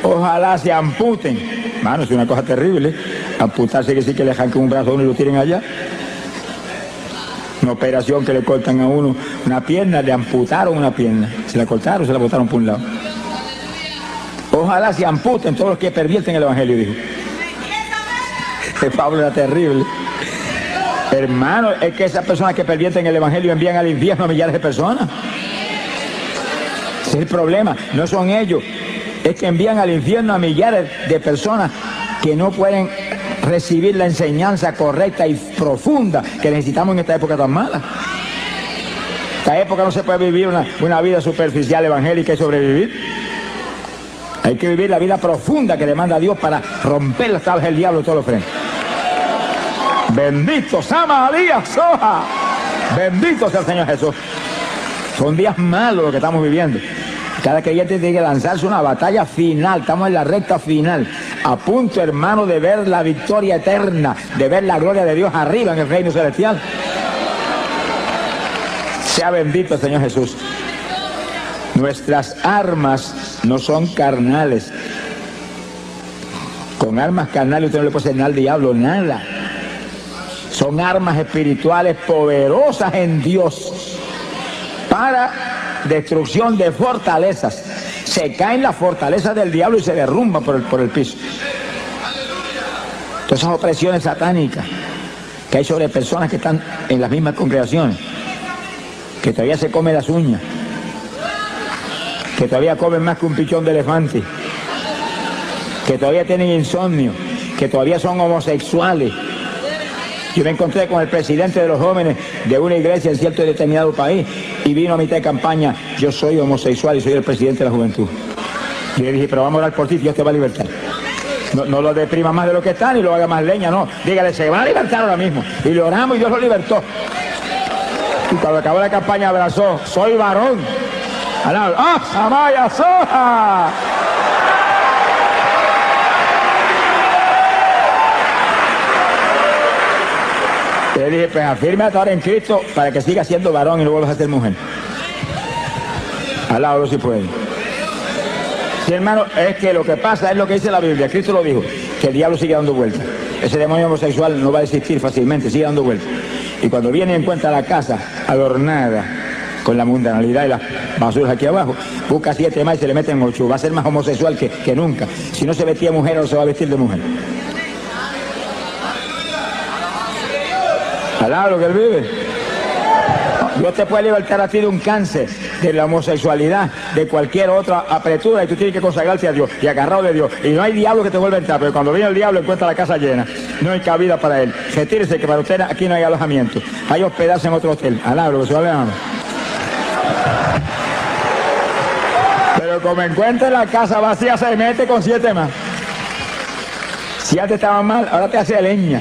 ojalá se amputen. Mano, es una cosa terrible. Amputarse quiere decir que le arranquen un brazo a uno y lo tiren allá. Una operación que le cortan a uno una pierna, le amputaron una pierna. Se la cortaron, se la botaron por un lado. Ojalá se amputen todos los que pervierten el Evangelio, dijo. Pablo era terrible. Hermano, es que esas personas que pervierten el Evangelio envían al infierno a millares de personas. Ese es el problema, no son ellos. Es que envían al infierno a millares de personas que no pueden recibir la enseñanza correcta y profunda que necesitamos en esta época tan mala. Esta época no se puede vivir una vida superficial evangélica y sobrevivir. Hay que vivir la vida profunda que demanda Dios para romper las tablas del diablo de todos los frentes. Bendito Sama Díaz Soja. Bendito sea el Señor Jesús. Son días malos los que estamos viviendo. Cada creyente tiene que lanzarse una batalla final. Estamos en la recta final. A punto, hermano, de ver la victoria eterna, de ver la gloria de Dios arriba en el reino celestial. Sea bendito el Señor Jesús. Nuestras armas no son carnales. Con armas carnales usted no le puede hacer nada al diablo, nada. Son armas espirituales poderosas en Dios para destrucción de fortalezas. Se caen las fortalezas del diablo y se derrumban por el piso. Todas esas opresiones satánicas que hay sobre personas que están en las mismas congregaciones, que todavía se comen las uñas, que todavía comen más que un pichón de elefante, que todavía tienen insomnio, que todavía son homosexuales. Yo me encontré con el presidente de los jóvenes de una iglesia en cierto y determinado país y vino a mitad de campaña, yo soy homosexual y soy el presidente de la juventud. Y le dije, pero vamos a orar por ti, Dios te va a libertar. No lo deprima más de lo que está ni lo haga más leña, no. Dígale, se va a libertar ahora mismo. Y le oramos y Dios lo libertó. Y cuando acabó la campaña abrazó, soy varón. ¡Ah, Samaya Soja! Le dije, pues afírmate ahora en Cristo para que siga siendo varón y no vuelvas a ser mujer. Alábalo si puede. Sí, hermano, es que lo que pasa es lo que dice la Biblia. Cristo lo dijo, que el diablo sigue dando vueltas. Ese demonio homosexual no va a existir fácilmente, sigue dando vueltas. Y cuando viene y encuentra la casa adornada con la mundanalidad y las basuras aquí abajo, busca 7 más y se le meten 8. Va a ser más homosexual que nunca. Si no se vestía mujer, no se va a vestir de mujer. Alaba lo que Él vive. Dios te puede libertar a ti de un cáncer, de la homosexualidad, de cualquier otra apretura, y tú tienes que consagrarte a Dios y agarrado de Dios. Y no hay diablo que te vuelva a entrar, pero cuando viene el diablo encuentra la casa llena. No hay cabida para él. Retírese, que para usted aquí no hay alojamiento. Hay hospedarse en otro hotel. Alaba lo que se va. Pero como encuentra la casa vacía, se mete con 7 más. Si antes estaba mal, ahora te hace leña.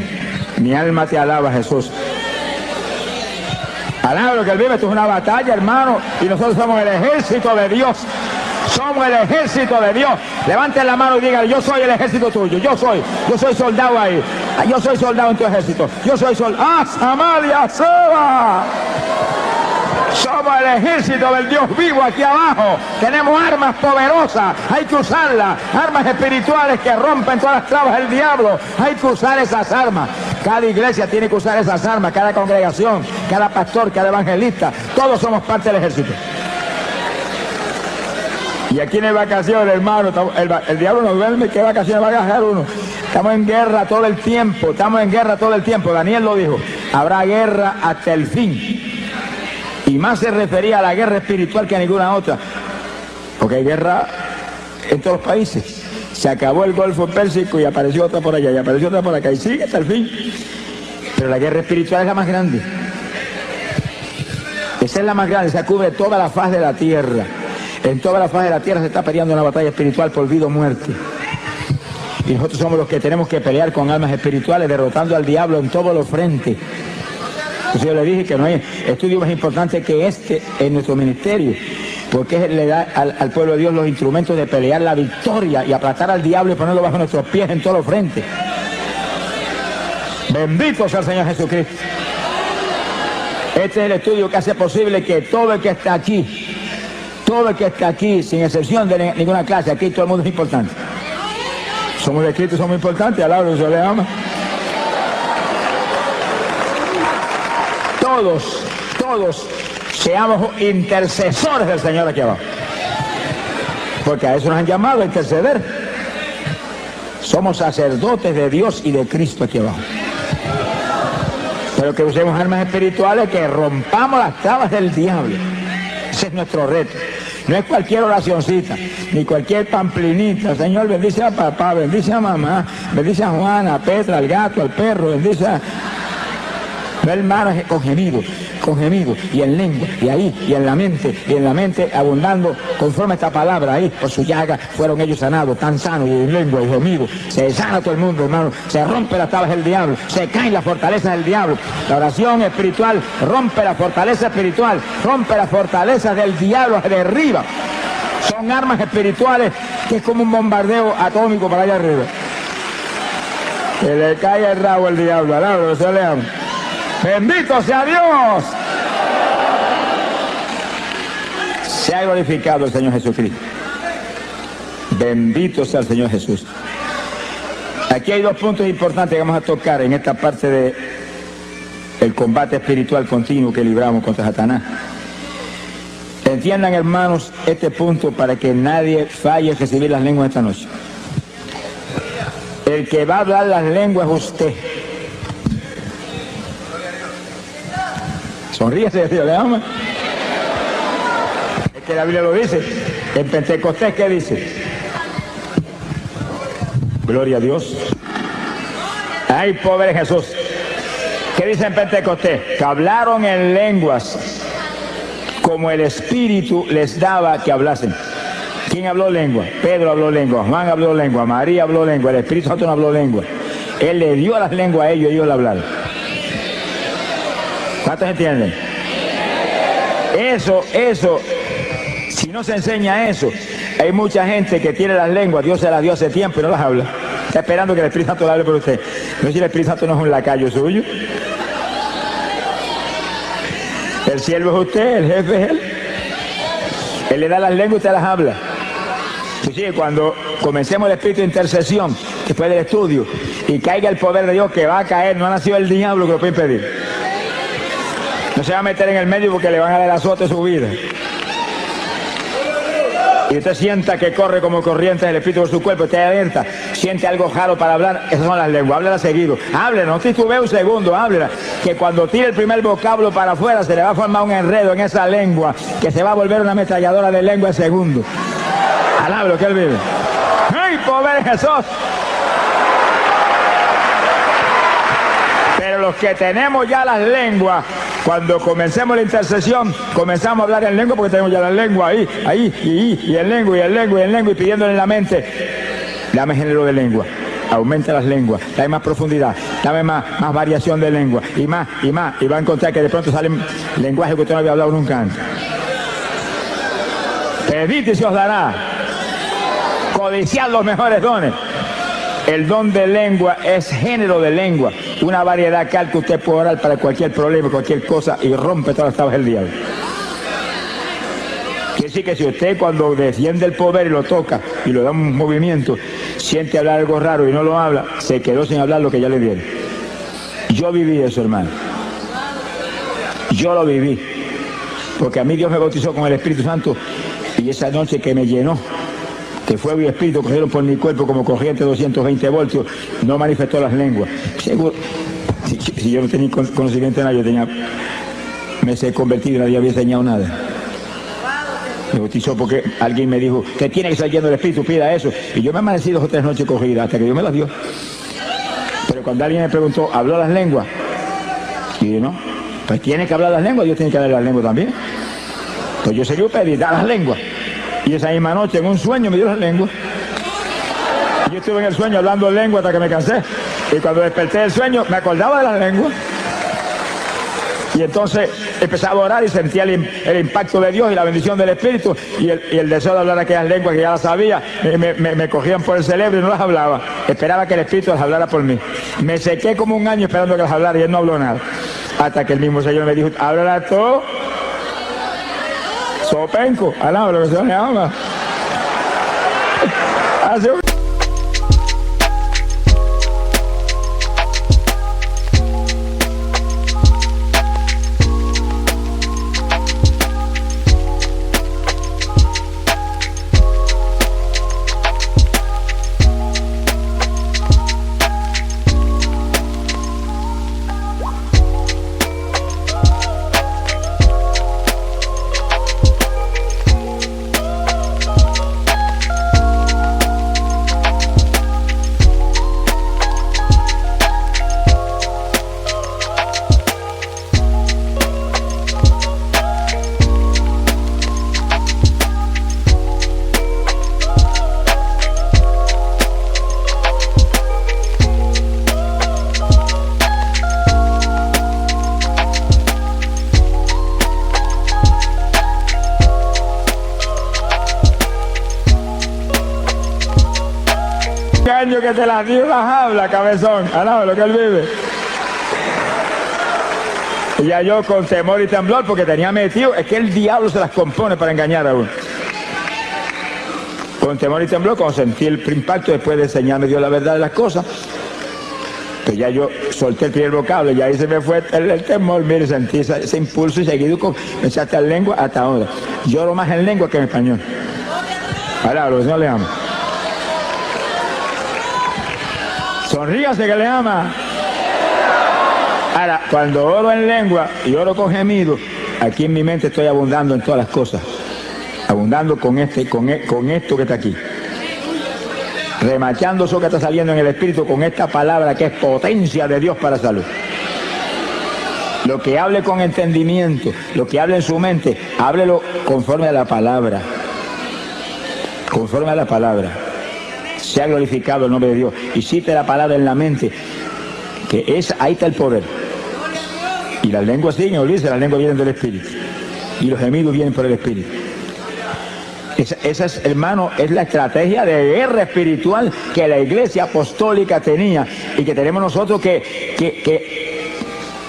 Mi alma te alaba, Jesús. Alaba lo que Él vive. Esto es una batalla, hermano, y nosotros somos el ejército de Dios. Somos el ejército de Dios Levanten la mano y digan, yo soy el ejército tuyo, yo soy soldado ahí, yo soy soldado en tu ejército, yo soy soldado. ¡Ah, Samaria, Seba! Somos el ejército del Dios vivo aquí abajo. Tenemos armas poderosas, hay que usarlas. Armas espirituales que rompen todas las trabas del diablo. Hay que usar esas armas. Cada iglesia tiene que usar esas armas, cada congregación, cada pastor, cada evangelista. Todos somos parte del ejército. Y aquí no hay vacaciones, hermano. El diablo nos duerme, ¿qué vacaciones va a gastar uno? Estamos en guerra todo el tiempo, Daniel lo dijo. Habrá guerra hasta el fin. Y más se refería a la guerra espiritual que a ninguna otra. Porque hay guerra en todos los países. Se acabó el Golfo Pérsico y apareció otra por allá, y apareció otra por acá, y sigue hasta el fin. Pero la guerra espiritual es la más grande. Esa es la más grande, se cubre toda la faz de la tierra. En toda la faz de la tierra se está peleando una batalla espiritual por vida o muerte. Y nosotros somos los que tenemos que pelear con armas espirituales, derrotando al diablo en todos los frentes. Entonces yo le dije que no hay estudio más importante que este en nuestro ministerio, porque le da al pueblo de Dios los instrumentos de pelear la victoria y aplastar al diablo y ponerlo bajo nuestros pies en todos los frentes. Bendito sea el Señor Jesucristo. Este es el estudio que hace posible que todo el que está aquí, sin excepción de ninguna clase, aquí todo el mundo es importante. Somos de Cristo, somos importantes, al lado se le ama. Todos seamos intercesores del Señor aquí abajo. Porque a eso nos han llamado, a interceder. Somos sacerdotes de Dios y de Cristo aquí abajo. Pero que usemos armas espirituales, que rompamos las trabas del diablo. Ese es nuestro reto. No es cualquier oracioncita, ni cualquier pamplinita. Señor, bendice a papá, bendice a mamá, bendice a Juana, a Petra, al gato, al perro, bendice a... No, hermanos, con gemido, y en lengua, y ahí, y en la mente abundando conforme esta palabra ahí, por su llaga fueron ellos sanados, tan sanos, y en lengua, y gemido, se sana todo el mundo, hermano, se rompe las tablas del diablo, se caen las fortalezas del diablo. La oración espiritual rompe la fortaleza espiritual, rompe las fortalezas del diablo, se derriba. Son armas espirituales que es como un bombardeo atómico para allá arriba. Que le cae el rabo al diablo, al se le ama. ¡Bendito sea Dios! Se ha glorificado el Señor Jesucristo. Bendito sea el Señor Jesús. Aquí hay dos puntos importantes que vamos a tocar en esta parte del combate espiritual continuo que libramos contra Satanás. Entiendan, hermanos, este punto para que nadie falle en recibir las lenguas esta noche. El que va a hablar las lenguas es usted. Sonríese, Dios le ama. Es que la Biblia lo dice. En Pentecostés, ¿qué dice? Gloria a Dios. Hay poder en Jesús. ¿Qué dice en Pentecostés? Que hablaron en lenguas como el Espíritu les daba que hablasen. ¿Quién habló lengua? Pedro habló lengua, Juan habló lengua, María habló lengua, el Espíritu Santo no habló lengua. Él le dio las lenguas a ellos y ellos la hablaron. ¿Cuántos entienden? Eso, si no se enseña eso, hay mucha gente que tiene las lenguas, Dios se las dio hace tiempo y no las habla. Está esperando que el Espíritu Santo le hable por usted. No sé si el Espíritu Santo no es un lacayo suyo. El siervo es usted, el jefe es él. Él le da las lenguas y usted las habla. Sí, cuando comencemos el espíritu de intercesión, después del estudio, y caiga el poder de Dios, que va a caer, no ha nacido el diablo que lo puede impedir. No se va a meter en el medio porque le van a dar azote su vida. Y usted sienta que corre como corriente el espíritu por su cuerpo, usted alerta, siente algo raro para hablar, esas son las lenguas, háblela seguido, háblela, no titubee un segundo, háblela, que cuando tire el primer vocablo para afuera se le va a formar un enredo en esa lengua, que se va a volver una ametralladora de lengua en segundo. Alablo que él vive. ¡Ay, poder Jesús! Pero los que tenemos ya las lenguas, cuando comencemos la intercesión, comenzamos a hablar en lengua porque tenemos ya la lengua ahí, y en lengua, y pidiéndole en la mente, dame género de lengua, aumenta las lenguas, dame más profundidad, dame más variación de lengua, y más, y va a encontrar que de pronto salen lenguajes que usted no había hablado nunca antes. Pedid y se os dará. codiciar los mejores dones. El don de lengua es género de lengua, una variedad tal que usted puede orar para cualquier problema, cualquier cosa, y rompe todas las tablas del diablo. Quiere decir que si usted cuando defiende el poder y lo toca y lo da un movimiento, siente hablar algo raro y no lo habla, se quedó sin hablar lo que ya le dieron. Yo viví eso, hermano. Yo lo viví. Porque a mí Dios me bautizó con el Espíritu Santo y esa noche que me llenó, que fuego y espíritu cogieron por mi cuerpo como corriente de 220 voltios, no manifestó las lenguas. Seguro, si yo no tenía conocimiento de nada, yo tenía, me sé convertido y nadie había enseñado nada. Me bautizó porque alguien me dijo que tiene que estar lleno del Espíritu, pida eso. Y yo me amanecí 2 o 3 noches cogidas hasta que Dios me las dio. Pero cuando alguien me preguntó, ¿habló las lenguas? Y yo, no, pues tiene que hablar las lenguas, Dios tiene que hablar las lenguas también. Pues yo seguí pedir, da las lenguas. Y esa misma noche en un sueño me dio las lenguas. Y yo estuve en el sueño hablando lengua hasta que me cansé. Y cuando desperté del sueño me acordaba de las lenguas. Y entonces empezaba a orar y sentía el impacto de Dios y la bendición del Espíritu y el deseo de hablar aquellas lenguas que ya las sabía. Me cogían por el cerebro y no las hablaba. Esperaba que el Espíritu las hablara por mí. Me sequé como un año esperando que las hablara y él no habló nada. Hasta que el mismo Señor me dijo, háblala tú. Sopenco, alaba lo que se le ama. Año que te las dio las habla, cabezón, alaba lo que él vive. Y ya yo con temor y temblor, porque tenía metido, es que el diablo se las compone para engañar a uno. Con temor y temblor, cuando sentí el impacto, después de enseñarme Dios la verdad de las cosas, pues ya yo solté el primer vocablo, y ahí se me fue el temor, mire, sentí ese impulso y seguido comencé hasta en lengua hasta ahora. Lloro más en lengua que en español. Alaba lo que el Señor le ama. Sonríase que le ama. Ahora, cuando oro en lengua y oro con gemido, aquí en mi mente estoy abundando en todas las cosas. Abundando con esto que está aquí. Remachando eso que está saliendo en el Espíritu con esta palabra que es potencia de Dios para salud. Lo que hable con entendimiento, lo que hable en su mente, háblelo conforme a la palabra. Conforme a la palabra. Sea glorificado el nombre de Dios. Y cite la palabra en la mente, que ahí está el poder. Y las lenguas siguen, olvídese, las lenguas vienen del Espíritu. Y los gemidos vienen por el Espíritu. Esa es, hermano, es la estrategia de guerra espiritual que la Iglesia Apostólica tenía y que tenemos nosotros que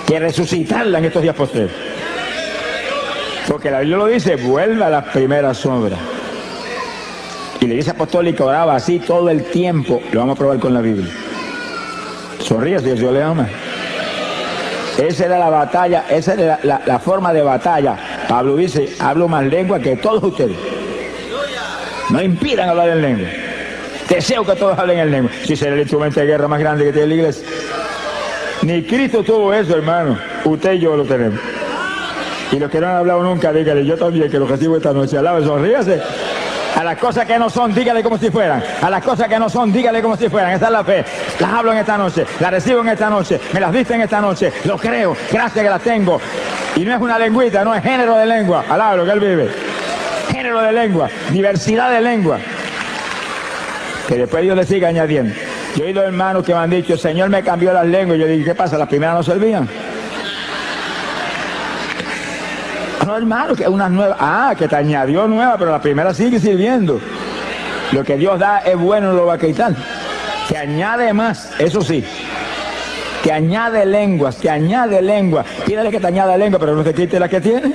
resucitarla en estos días posteriores. Porque la Biblia lo dice, vuelva a las primeras obras. Y la Iglesia Apostólica oraba así todo el tiempo. Lo vamos a probar con la Biblia. Sonríase, Dios le ama. Esa era la batalla, esa era la forma de batalla. Pablo dice, hablo más lengua que todos ustedes. No impidan hablar en lengua. Deseo que todos hablen en lengua. Si será el instrumento de guerra más grande que tiene la Iglesia. Ni Cristo tuvo eso, hermano. Usted y yo lo tenemos. Y los que no han hablado nunca, dígale, yo también, que lo recibo esta noche. Alabe, sonríase. A las cosas que no son, dígale como si fueran. A las cosas que no son, dígale como si fueran. Esa es la fe. Las hablo en esta noche, las recibo en esta noche, me las diste en esta noche. Lo creo, gracias que las tengo. Y no es una lengüita, no es género de lengua. Alaba lo que él vive. Género de lengua, diversidad de lengua. Que después Dios le siga añadiendo. Yo he oído hermanos que me han dicho, el Señor me cambió las lenguas. Y yo digo, ¿qué pasa? ¿Las primeras no servían? No, hermano, que unas nuevas. Ah, que te añadió nueva, pero la primera sigue sirviendo. Lo que Dios da es bueno, no lo va a quitar. Que añade más, eso sí. Que añade lenguas, que añade lengua. Pídale que te añada lengua, pero no te quite la que tiene.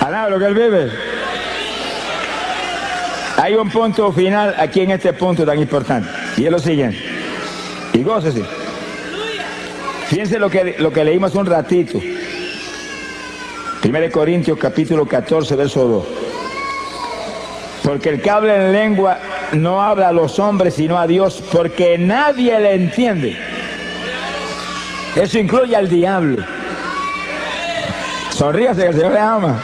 Alaba lo que él vive. Hay un punto final aquí en este punto tan importante. Y es lo siguiente. Y gócese. Fíjense lo que leímos un ratito. 1 Corintios capítulo 14, verso 2. Porque el que habla en lengua no habla a los hombres sino a Dios, porque nadie le entiende. Eso incluye al diablo. Sonríase, que el Señor le ama.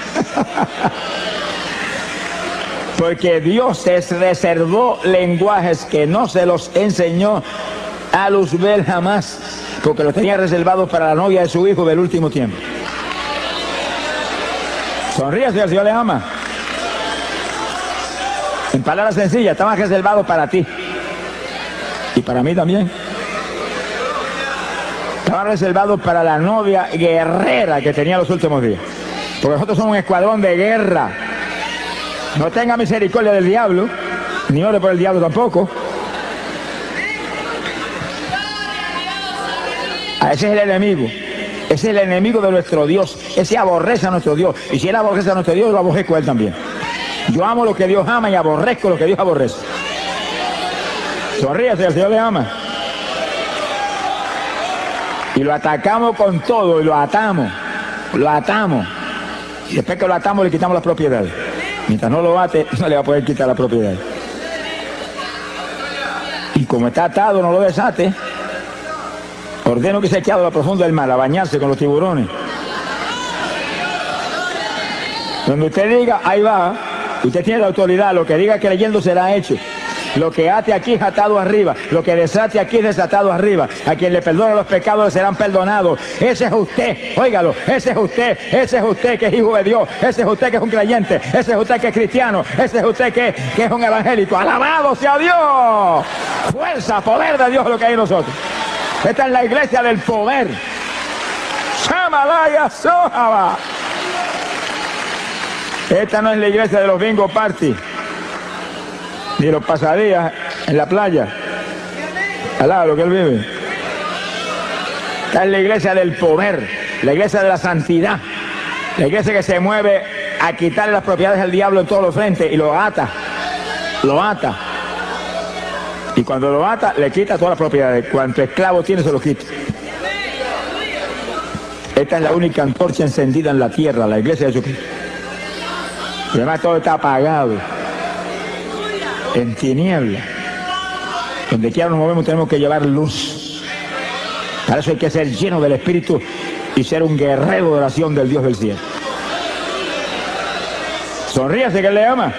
Porque Dios se reservó lenguajes que no se los enseñó a Luzbel jamás, porque los tenía reservados para la novia de su hijo del último tiempo. Sonríase, que el Señor le ama. En palabras sencillas, estaban reservados para ti. Y para mí también. Estaban reservados para la novia guerrera que tenía los últimos días. Porque nosotros somos un escuadrón de guerra. No tenga misericordia del diablo, ni ore por el diablo tampoco. Ese es el enemigo. Ese es el enemigo de nuestro Dios. Ese aborrece a nuestro Dios. Y si él aborrece a nuestro Dios, lo aborrezco a él también. Yo amo lo que Dios ama y aborrezco lo que Dios aborrece. Sonríase, el Señor le ama. Y lo atacamos con todo y lo atamos. Lo atamos. Y después que lo atamos le quitamos las propiedades. Mientras no lo ate, no le va a poder quitar la propiedad. Y como está atado, no lo desate. Ordeno que se eche a lo profundo del mar, a bañarse con los tiburones. Donde usted diga, ahí va. Usted tiene la autoridad, lo que diga creyendo será hecho. Lo que ate aquí es atado arriba, lo que desate aquí es desatado arriba. A quien le perdone los pecados le serán perdonados. Ese es usted, óigalo, ese es usted que es hijo de Dios, ese es usted que es un creyente, ese es usted que es cristiano, ese es usted que es un evangélico. ¡Alabado sea Dios! Fuerza, poder de Dios es lo que hay en nosotros. Esta es la iglesia del poder. ¡Shamalaya Sohaba! Esta no es la iglesia de los bingo party, ni los pasadías en la playa. Alaba lo que él vive. Esta es la iglesia del poder, la iglesia de la santidad, la iglesia que se mueve a quitarle las propiedades al diablo en todos los frentes y lo ata. Lo ata. Y cuando lo ata, le quita todas las propiedades. Cuanto esclavo tiene, se lo quita. Esta es la única antorcha encendida en la tierra, la iglesia de Jesucristo. Además, todo está apagado, en tiniebla. Donde quiera nos movemos tenemos que llevar luz. Para eso hay que ser lleno del Espíritu y ser un guerrero de oración del Dios del cielo. Sonríase, que él le ama.